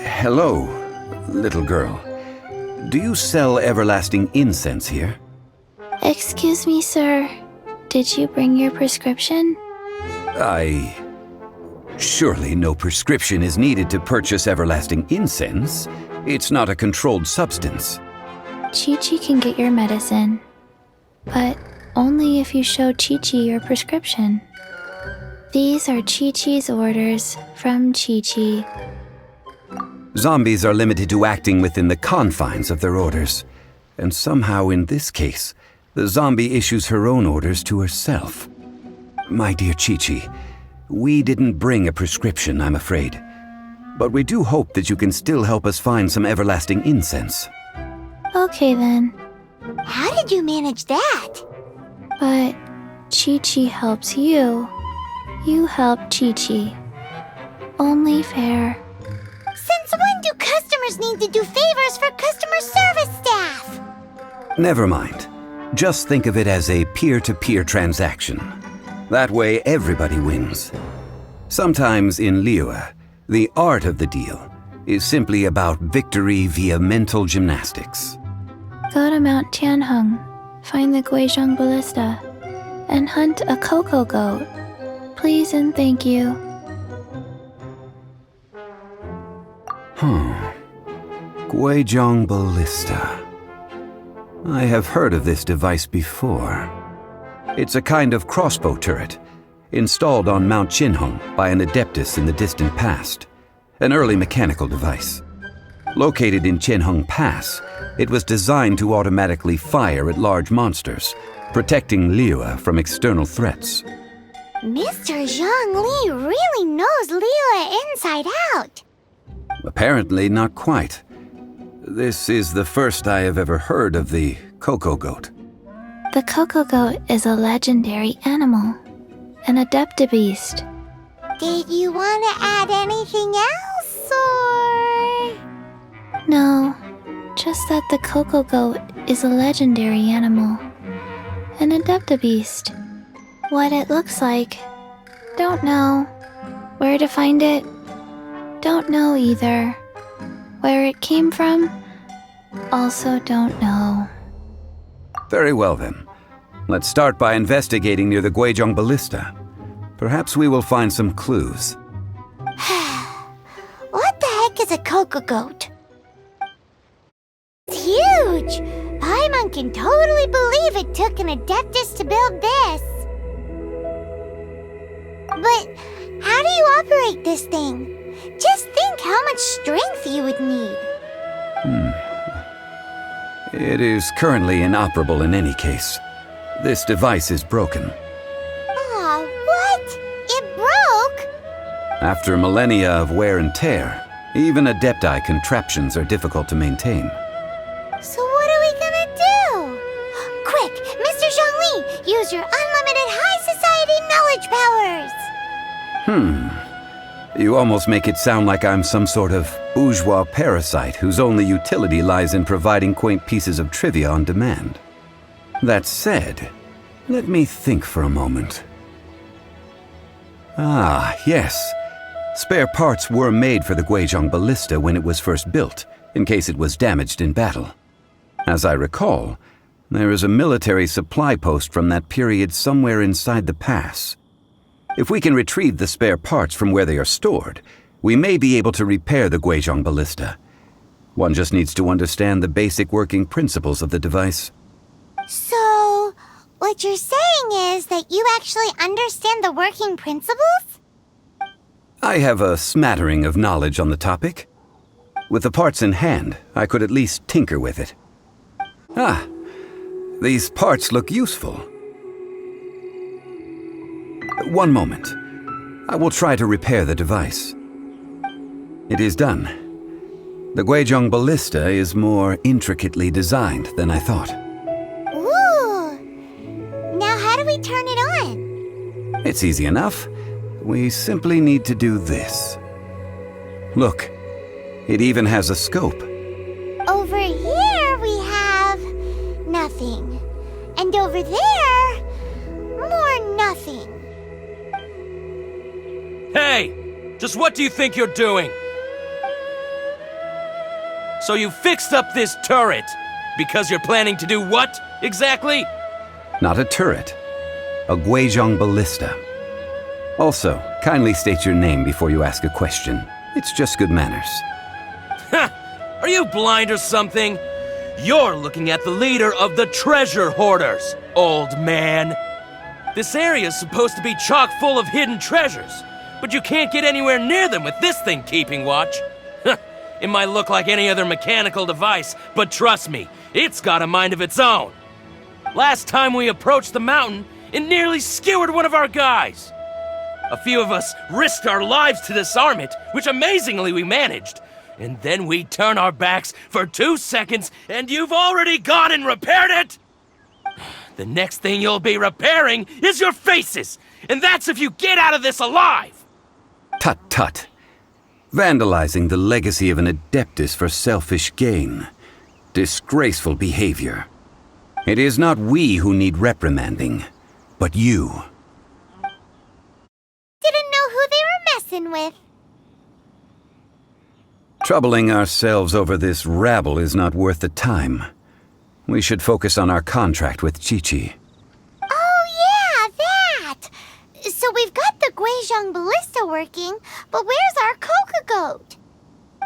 [SPEAKER 5] Hello, little girl. Do you sell everlasting incense here?
[SPEAKER 13] Excuse me, sir. Did you bring your prescription?
[SPEAKER 5] Surely no prescription is needed to purchase everlasting incense. It's not a controlled substance.
[SPEAKER 13] Chi-Chi can get your medicine, but only if you show Chi-Chi your prescription. These are Chi-Chi's orders from Chi-Chi.
[SPEAKER 5] Zombies are limited to acting within the confines of their orders. And somehow in this case, the zombie issues her own orders to herself. My dear Chi-Chi, we didn't bring a prescription, I'm afraid. But we do hope that you can still help us find some everlasting incense.
[SPEAKER 13] Okay then.
[SPEAKER 2] How did you manage that?
[SPEAKER 13] But Chi-Chi helps you. You help Chi-Chi. Only fair.
[SPEAKER 2] Since when do customers need to do favors for customer service staff?
[SPEAKER 5] Never mind. Just think of it as a peer-to-peer transaction. That way everybody wins. Sometimes in Liyue, the art of the deal is simply about victory via mental gymnastics.
[SPEAKER 13] Go to Mount Tianheng, find the Guizhong Ballista, and hunt a cocoa goat. Please and thank you.
[SPEAKER 5] Guizhong Ballista. I have heard of this device before. It's a kind of crossbow turret, installed on Mount Qinhong by an adeptus in the distant past. An early mechanical device. Located in Qinhong Pass, it was designed to automatically fire at large monsters, protecting Liyue from external threats.
[SPEAKER 2] Mr. Zhang Li really knows Liyue inside out.
[SPEAKER 5] Apparently not quite. This is the first I have ever heard of the Coco Goat.
[SPEAKER 13] The Coco Goat is a legendary animal, an adeptabeast.
[SPEAKER 2] Did you want to add anything else, or...?
[SPEAKER 13] No, just that the Coco Goat is a legendary animal, an adeptabeast. What it looks like, don't know. Where to find it, don't know either. Where it came from, also don't know.
[SPEAKER 5] Very well then. Let's start by investigating near the Guizhong Ballista. Perhaps we will find some clues.
[SPEAKER 2] What the heck is a Coco Goat? It's huge! Paimon can totally believe it took an Adeptus to build this. But how do you operate this thing? Just think how much strength you would need.
[SPEAKER 5] It is currently inoperable in any case. This device is broken.
[SPEAKER 2] Aw, what? It broke?
[SPEAKER 5] After millennia of wear and tear, even Adepti contraptions are difficult to maintain.
[SPEAKER 2] So what are we gonna do? Quick, Mr. Zhongli, use your unlimited high society knowledge powers!
[SPEAKER 5] You almost make it sound like I'm some sort of bourgeois parasite whose only utility lies in providing quaint pieces of trivia on demand. That said, let me think for a moment. Ah, yes. Spare parts were made for the Guizhong Ballista when it was first built, in case it was damaged in battle. As I recall, there is a military supply post from that period somewhere inside the pass. If we can retrieve the spare parts from where they are stored, we may be able to repair the Guizhong Ballista. One just needs to understand the basic working principles of the device.
[SPEAKER 2] So, what you're saying is that you actually understand the working principles?
[SPEAKER 5] I have a smattering of knowledge on the topic. With the parts in hand, I could at least tinker with it. Ah, these parts look useful. One moment. I will try to repair the device. It is done. The Guizhong Ballista is more intricately designed than I thought.
[SPEAKER 2] Ooh! Now how do we turn it on?
[SPEAKER 5] It's easy enough. We simply need to do this. Look, it even has a scope.
[SPEAKER 2] Over here we have... nothing. And over there... more nothing.
[SPEAKER 14] Hey! Just what do you think you're doing? So you fixed up this turret because you're planning to do what, exactly?
[SPEAKER 5] Not a turret. A Guizhong Ballista. Also, kindly state your name before you ask a question. It's just good manners.
[SPEAKER 14] Ha! Are you blind or something? You're looking at the leader of the treasure hoarders, old man. This area is supposed to be chock full of hidden treasures, but you can't get anywhere near them with this thing keeping watch. It might look like any other mechanical device, but trust me, it's got a mind of its own. Last time we approached the mountain, it nearly skewered one of our guys. A few of us risked our lives to disarm it, which amazingly we managed. And then we turn our backs for 2 seconds, and you've already gone and repaired it! The next thing you'll be repairing is your faces! And that's if you get out of this alive!
[SPEAKER 5] Tut tut. Vandalizing the legacy of an Adeptus for selfish gain. Disgraceful behavior. It is not we who need reprimanding, but you.
[SPEAKER 2] Didn't know who they were messing with.
[SPEAKER 5] Troubling ourselves over this rabble is not worth the time. We should focus on our contract with Qiqi.
[SPEAKER 2] Oh yeah, that! So we've got the Guizhong Ballista working, but where's our Coco Goat?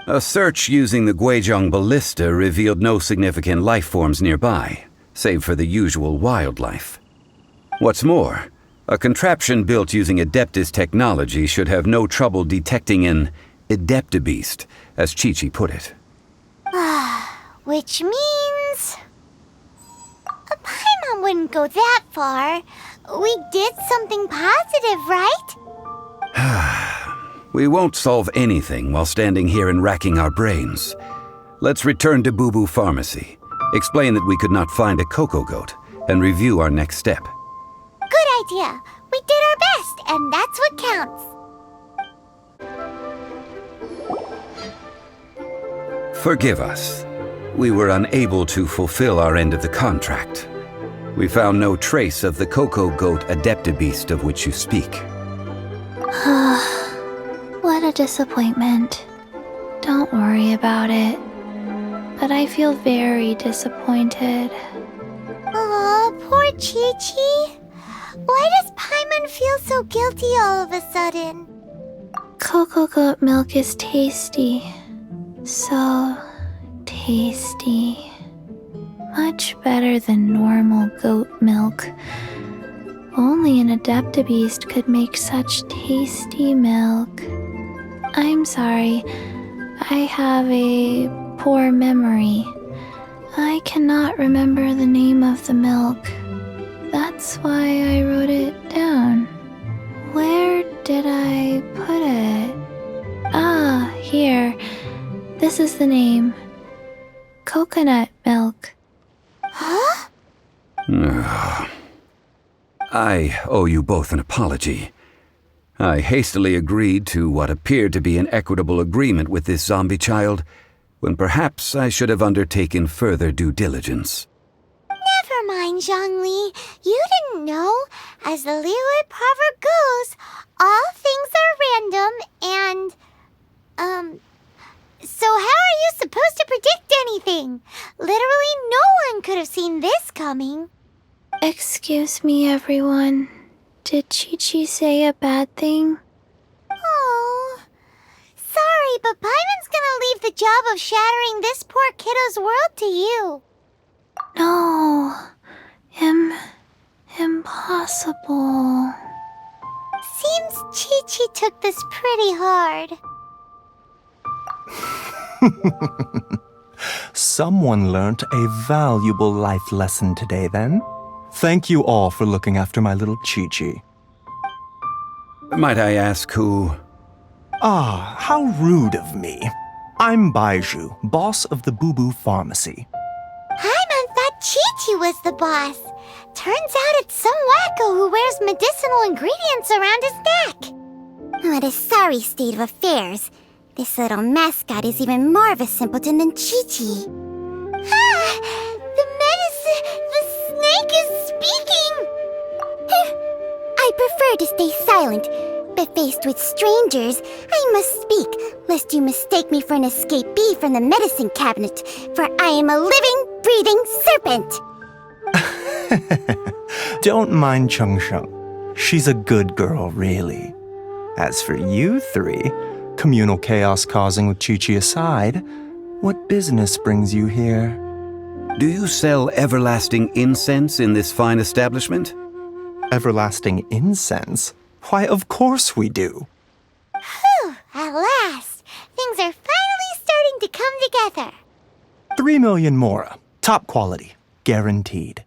[SPEAKER 5] A search using the Guizhong Ballista revealed no significant life forms nearby, save for the usual wildlife. What's more, a contraption built using Adeptus technology should have no trouble detecting an Adeptabeast, as Qiqi put it.
[SPEAKER 2] Which means... Paimon wouldn't go that far. We did something positive, right?
[SPEAKER 5] We won't solve anything while standing here and racking our brains. Let's return to Boo Boo Pharmacy, explain that we could not find a cocoa goat, and review our next step.
[SPEAKER 2] Good idea. We did our best, and that's what counts.
[SPEAKER 5] Forgive us. We were unable to fulfill our end of the contract. We found no trace of the cocoa goat adeptabeast of which you speak.
[SPEAKER 13] What a disappointment. Don't worry about it. But I feel very disappointed.
[SPEAKER 2] Aw, poor Chi-Chi. Why does Paimon feel so guilty all of a sudden?
[SPEAKER 13] Cocoa goat milk is tasty. So tasty. Much better than normal goat milk. Only an adeptabeast could make such tasty milk. I'm sorry. I have a poor memory. I cannot remember the name of the milk. That's why I wrote it down. Where did I put it? Ah, here. This is the name. Coconut milk.
[SPEAKER 2] Huh?
[SPEAKER 5] I owe you both an apology. I hastily agreed to what appeared to be an equitable agreement with this zombie child, when perhaps I should have undertaken further due diligence.
[SPEAKER 2] Never mind, Zhongli. You didn't know. As the Liyue proverb goes, all things are random and, so how are you supposed to predict anything? Literally no one could have seen this coming.
[SPEAKER 13] Excuse me, everyone. Did Chi-Chi say a bad thing?
[SPEAKER 2] Oh, sorry, but Paimon's gonna leave the job of shattering this poor kiddo's world to you.
[SPEAKER 13] No. Impossible.
[SPEAKER 2] Seems Chi-Chi took this pretty hard.
[SPEAKER 4] Someone learnt a valuable life lesson today, then. Thank you all for looking after my little Chi-Chi.
[SPEAKER 5] Might I ask who?
[SPEAKER 4] Ah, how rude of me. I'm Baiju, boss of the Boo Boo Pharmacy.
[SPEAKER 2] Paimon thought Chi-Chi was the boss. Turns out it's some wacko who wears medicinal ingredients around his neck. What a sorry state of affairs. This little mascot is even more of a simpleton than Chi-Chi. Ah! The snake is speaking! I prefer to stay silent, but faced with strangers, I must speak, lest you mistake me for an escapee from the medicine cabinet, for I am a living, breathing serpent!
[SPEAKER 4] Don't mind Chung Sheng. She's a good girl, really. As for you three, communal chaos causing with Chi-Chi aside, what business brings you here?
[SPEAKER 5] Do you sell everlasting incense in this fine establishment?
[SPEAKER 4] Everlasting incense? Why, of course we do.
[SPEAKER 2] Whew, at last! Things are finally starting to come together.
[SPEAKER 4] 3 million mora. Top quality. Guaranteed.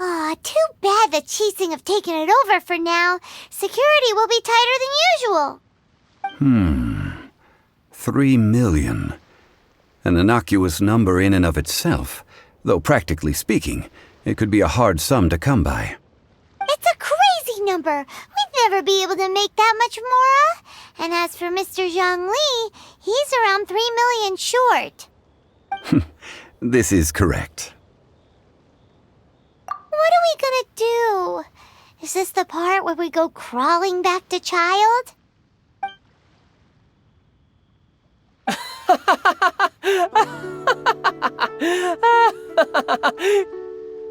[SPEAKER 2] Aw, too bad the Chising have taken it over for now. Security will be tighter than usual.
[SPEAKER 5] 3 million. An innocuous number in and of itself, though practically speaking, it could be a hard sum to come by.
[SPEAKER 2] It's a crazy number. We'd never be able to make that much mora. And as for Mr. Zhongli, he's around 3 million short.
[SPEAKER 5] This is correct.
[SPEAKER 2] What are we gonna do? Is this the part where we go crawling back to child?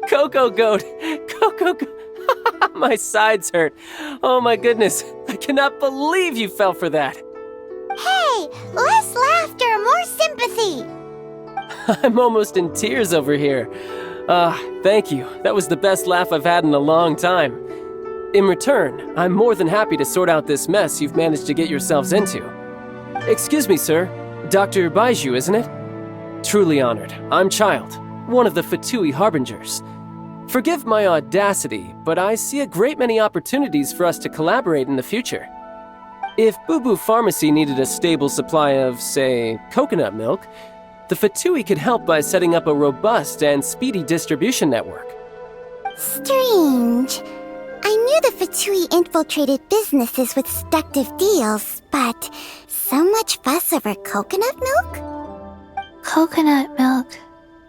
[SPEAKER 3] Cocoa goat! Cocoa goat! My sides hurt. Oh my goodness. I cannot believe you fell for that.
[SPEAKER 2] Hey, less laughter, more sympathy.
[SPEAKER 3] I'm almost in tears over here. Thank you. That was the best laugh I've had in a long time. In return, I'm more than happy to sort out this mess you've managed to get yourselves into. Excuse me, sir. Dr. Baiju, isn't it? Truly honored. I'm Child, one of the Fatui Harbingers. Forgive my audacity, but I see a great many opportunities for us to collaborate in the future. If Boo Boo Pharmacy needed a stable supply of, say, coconut milk, the Fatui could help by setting up a robust and speedy distribution network.
[SPEAKER 2] Strange. I knew the Fatui infiltrated businesses with seductive deals, but so much fuss over coconut milk?
[SPEAKER 13] Coconut milk.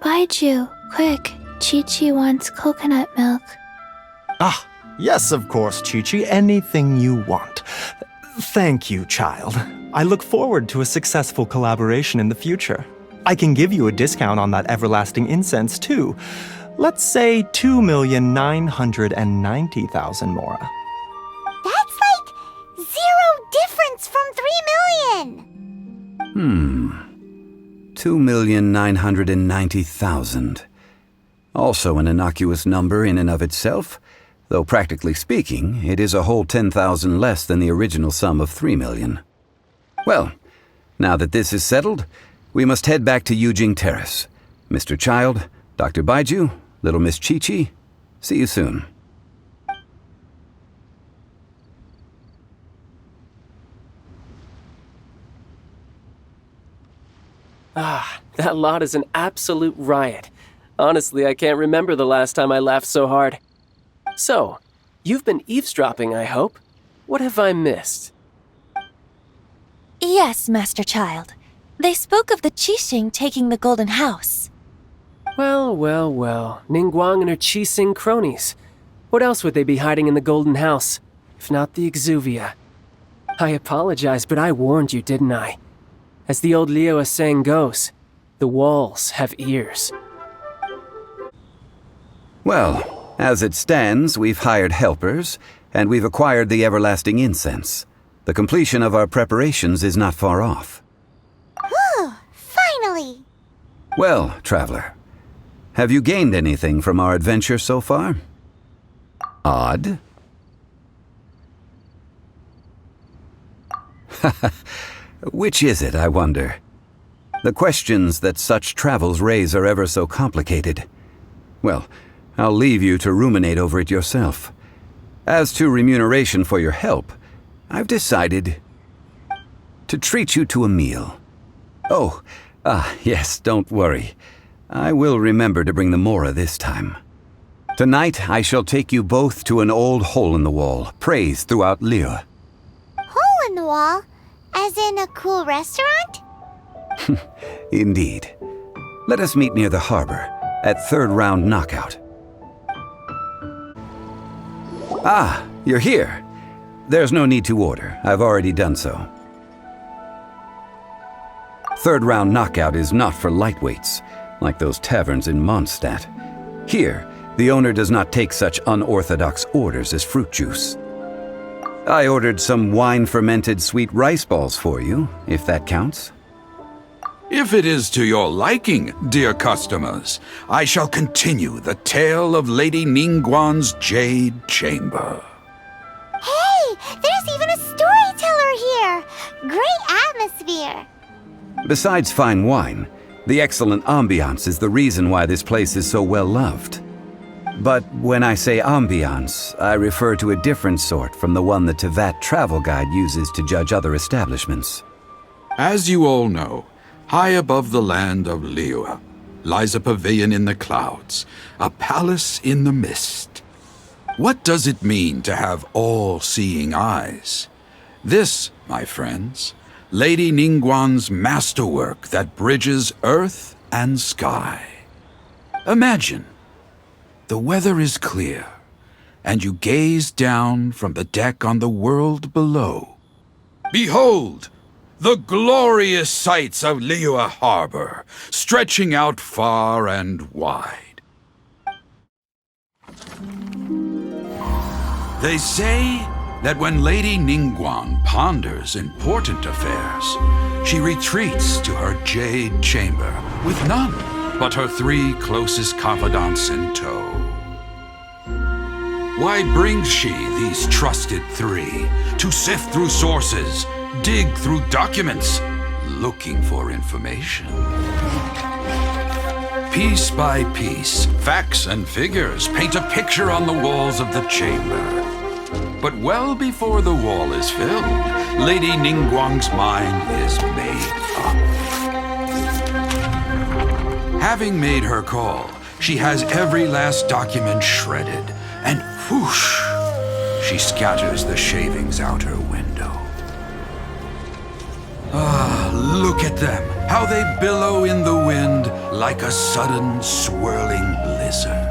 [SPEAKER 13] Baiju, quick. Chi-Chi wants coconut milk.
[SPEAKER 4] Ah, yes, of course, Chi-Chi. Anything you want. Thank you, child. I look forward to a successful collaboration in the future. I can give you a discount on that everlasting incense, too. Let's say 2,990,000 mora.
[SPEAKER 2] That's like 0 difference from 3 million!
[SPEAKER 5] 2,990,000. Also an innocuous number in and of itself, though practically speaking, it is a whole 10,000 less than the original sum of 3 million. Well, now that this is settled, we must head back to Yujing Terrace. Mr. Child, Dr. Baiju, little Miss Chi-Chi, see you soon.
[SPEAKER 3] Ah, that lot is an absolute riot. Honestly, I can't remember the last time I laughed so hard. So, you've been eavesdropping, I hope. What have I missed?
[SPEAKER 1] Yes, Master Child. They spoke of the Qixing taking the Golden House.
[SPEAKER 3] Well, Ningguang and her Qixing cronies. What else would they be hiding in the Golden House, if not the Exuvia? I apologize, but I warned you, didn't I? As the old Liyue saying goes, the walls have ears.
[SPEAKER 5] Well, as it stands, we've hired helpers, and we've acquired the everlasting incense. The completion of our preparations is not far off.
[SPEAKER 2] Whew, finally!
[SPEAKER 5] Well, traveler, have you gained anything from our adventure so far? Odd? Which is it, I wonder? The questions that such travels raise are ever so complicated. Well, I'll leave you to ruminate over it yourself. As to remuneration for your help, I've decided to treat you to a meal. Oh, yes, don't worry. I will remember to bring the mora this time. Tonight, I shall take you both to an old hole-in-the-wall, praised throughout Liyue.
[SPEAKER 2] Hole in the wall? As in a cool restaurant?
[SPEAKER 5] Indeed. Let us meet near the harbor, at third round knockout. Ah, you're here. There's no need to order. I've already done so. Third round knockout is not for lightweights, like those taverns in Mondstadt. Here, the owner does not take such unorthodox orders as fruit juice. I ordered some wine-fermented sweet rice balls for you, if that counts.
[SPEAKER 15] If it is to your liking, dear customers, I shall continue the tale of Lady Ningguang's Jade Chamber.
[SPEAKER 2] Hey, there's even a storyteller here! Great atmosphere!
[SPEAKER 5] Besides fine wine, the excellent ambiance is the reason why this place is so well loved. But when I say ambiance, I refer to a different sort from the one the Tevat travel guide uses to judge other establishments.
[SPEAKER 15] As you all know, high above the land of Liyue lies a pavilion in the clouds, a palace in the mist. What does it mean to have all-seeing eyes? This, my friends, Lady Ningguang's masterwork that bridges earth and sky. Imagine, the weather is clear, and you gaze down from the deck on the world below. Behold, the glorious sights of Liyue Harbor, stretching out far and wide. They say that when Lady Ningguang ponders important affairs, she retreats to her jade chamber with none but her 3 closest confidants in tow. Why brings she these trusted 3 to sift through sources, dig through documents, looking for information? Piece by piece, facts and figures paint a picture on the walls of the chamber. But well before the wall is filled, Lady Ningguang's mind is made up. Having made her call, she has every last document shredded, and whoosh, she scatters the shavings out her window. Ah, look at them, how they billow in the wind like a sudden swirling blizzard.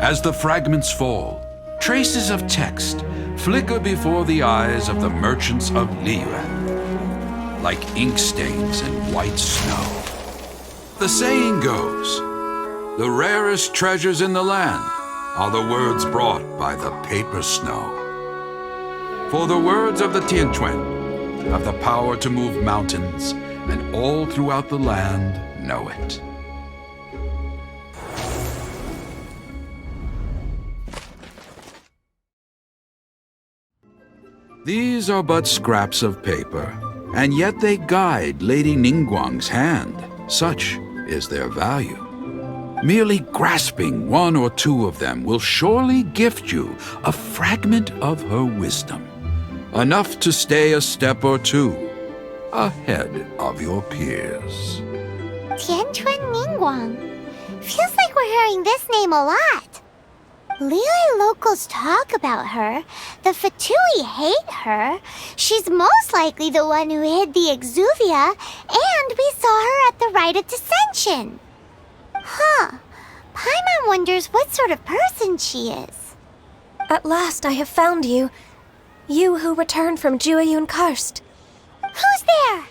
[SPEAKER 15] As the fragments fall, traces of text flicker before the eyes of the merchants of Liyue, like ink stains in white snow. The saying goes, the rarest treasures in the land are the words brought by the paper snow. For the words of the Tianquan have the power to move mountains, and all throughout the land know it. These are but scraps of paper, and yet they guide Lady Ningguang's hand. Such is their value. Merely grasping one or two of them will surely gift you a fragment of her wisdom, enough to stay a step or two ahead of your peers.
[SPEAKER 2] Tianquan Ningguang. Feels like we're hearing this name a lot. Liyue locals talk about her. The Fatui hate her. She's most likely the one who hid the exuvia, and we saw her at the rite of dissension. Huh. Paimon wonders what sort of person she is.
[SPEAKER 1] At last I have found you. You who returned from Jueyun Karst.
[SPEAKER 2] Who's there?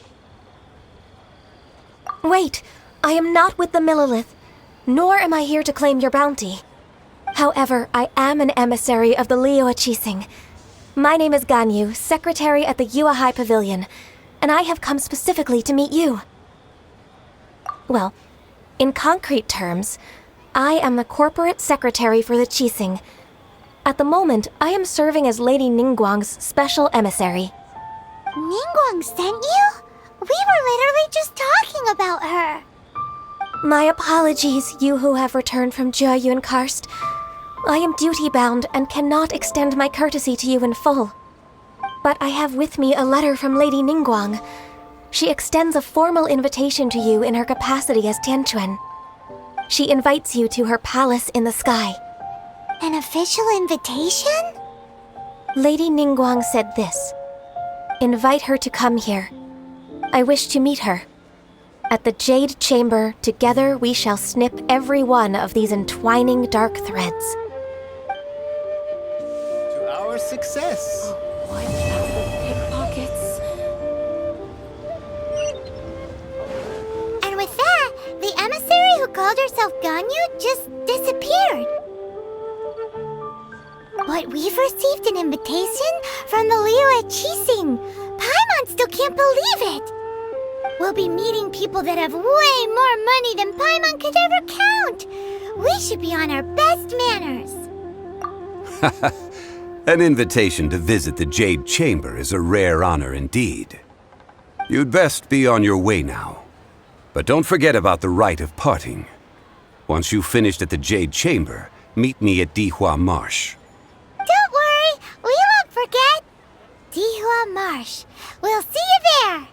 [SPEAKER 1] Wait, I am not with the Millilith, nor am I here to claim your bounty. However, I am an emissary of the Liyue Qixing. My name is Ganyu, secretary at the Yuehai Pavilion, and I have come specifically to meet you. Well, in concrete terms, I am the corporate secretary for the Qixing. At the moment, I am serving as Lady Ningguang's special emissary.
[SPEAKER 2] Ningguang sent you? We were literally just talking about her.
[SPEAKER 1] My apologies, you who have returned from Jueyun Karst. I am duty-bound and cannot extend my courtesy to you in full. But I have with me a letter from Lady Ningguang. She extends a formal invitation to you in her capacity as Tianquan. She invites you to her palace in the sky.
[SPEAKER 2] An official invitation?
[SPEAKER 1] Lady Ningguang said this. Invite her to come here. I wish to meet her. At the Jade Chamber, together we shall snip every one of these entwining dark threads.
[SPEAKER 9] To our success.
[SPEAKER 1] What about the pickpockets?
[SPEAKER 2] And with that, the emissary who called herself Ganyu just disappeared. But we've received an invitation from the Liyue Qixing. Paimon still can't believe it. We'll be meeting people that have way more money than Paimon could ever count. We should be on our best manners.
[SPEAKER 5] An invitation to visit the Jade Chamber is a rare honor indeed. You'd best be on your way now. But don't forget about the rite of parting. Once you've finished at the Jade Chamber, meet me at Dihua Marsh.
[SPEAKER 2] Don't worry, we won't forget. Dihua Marsh. We'll see you there.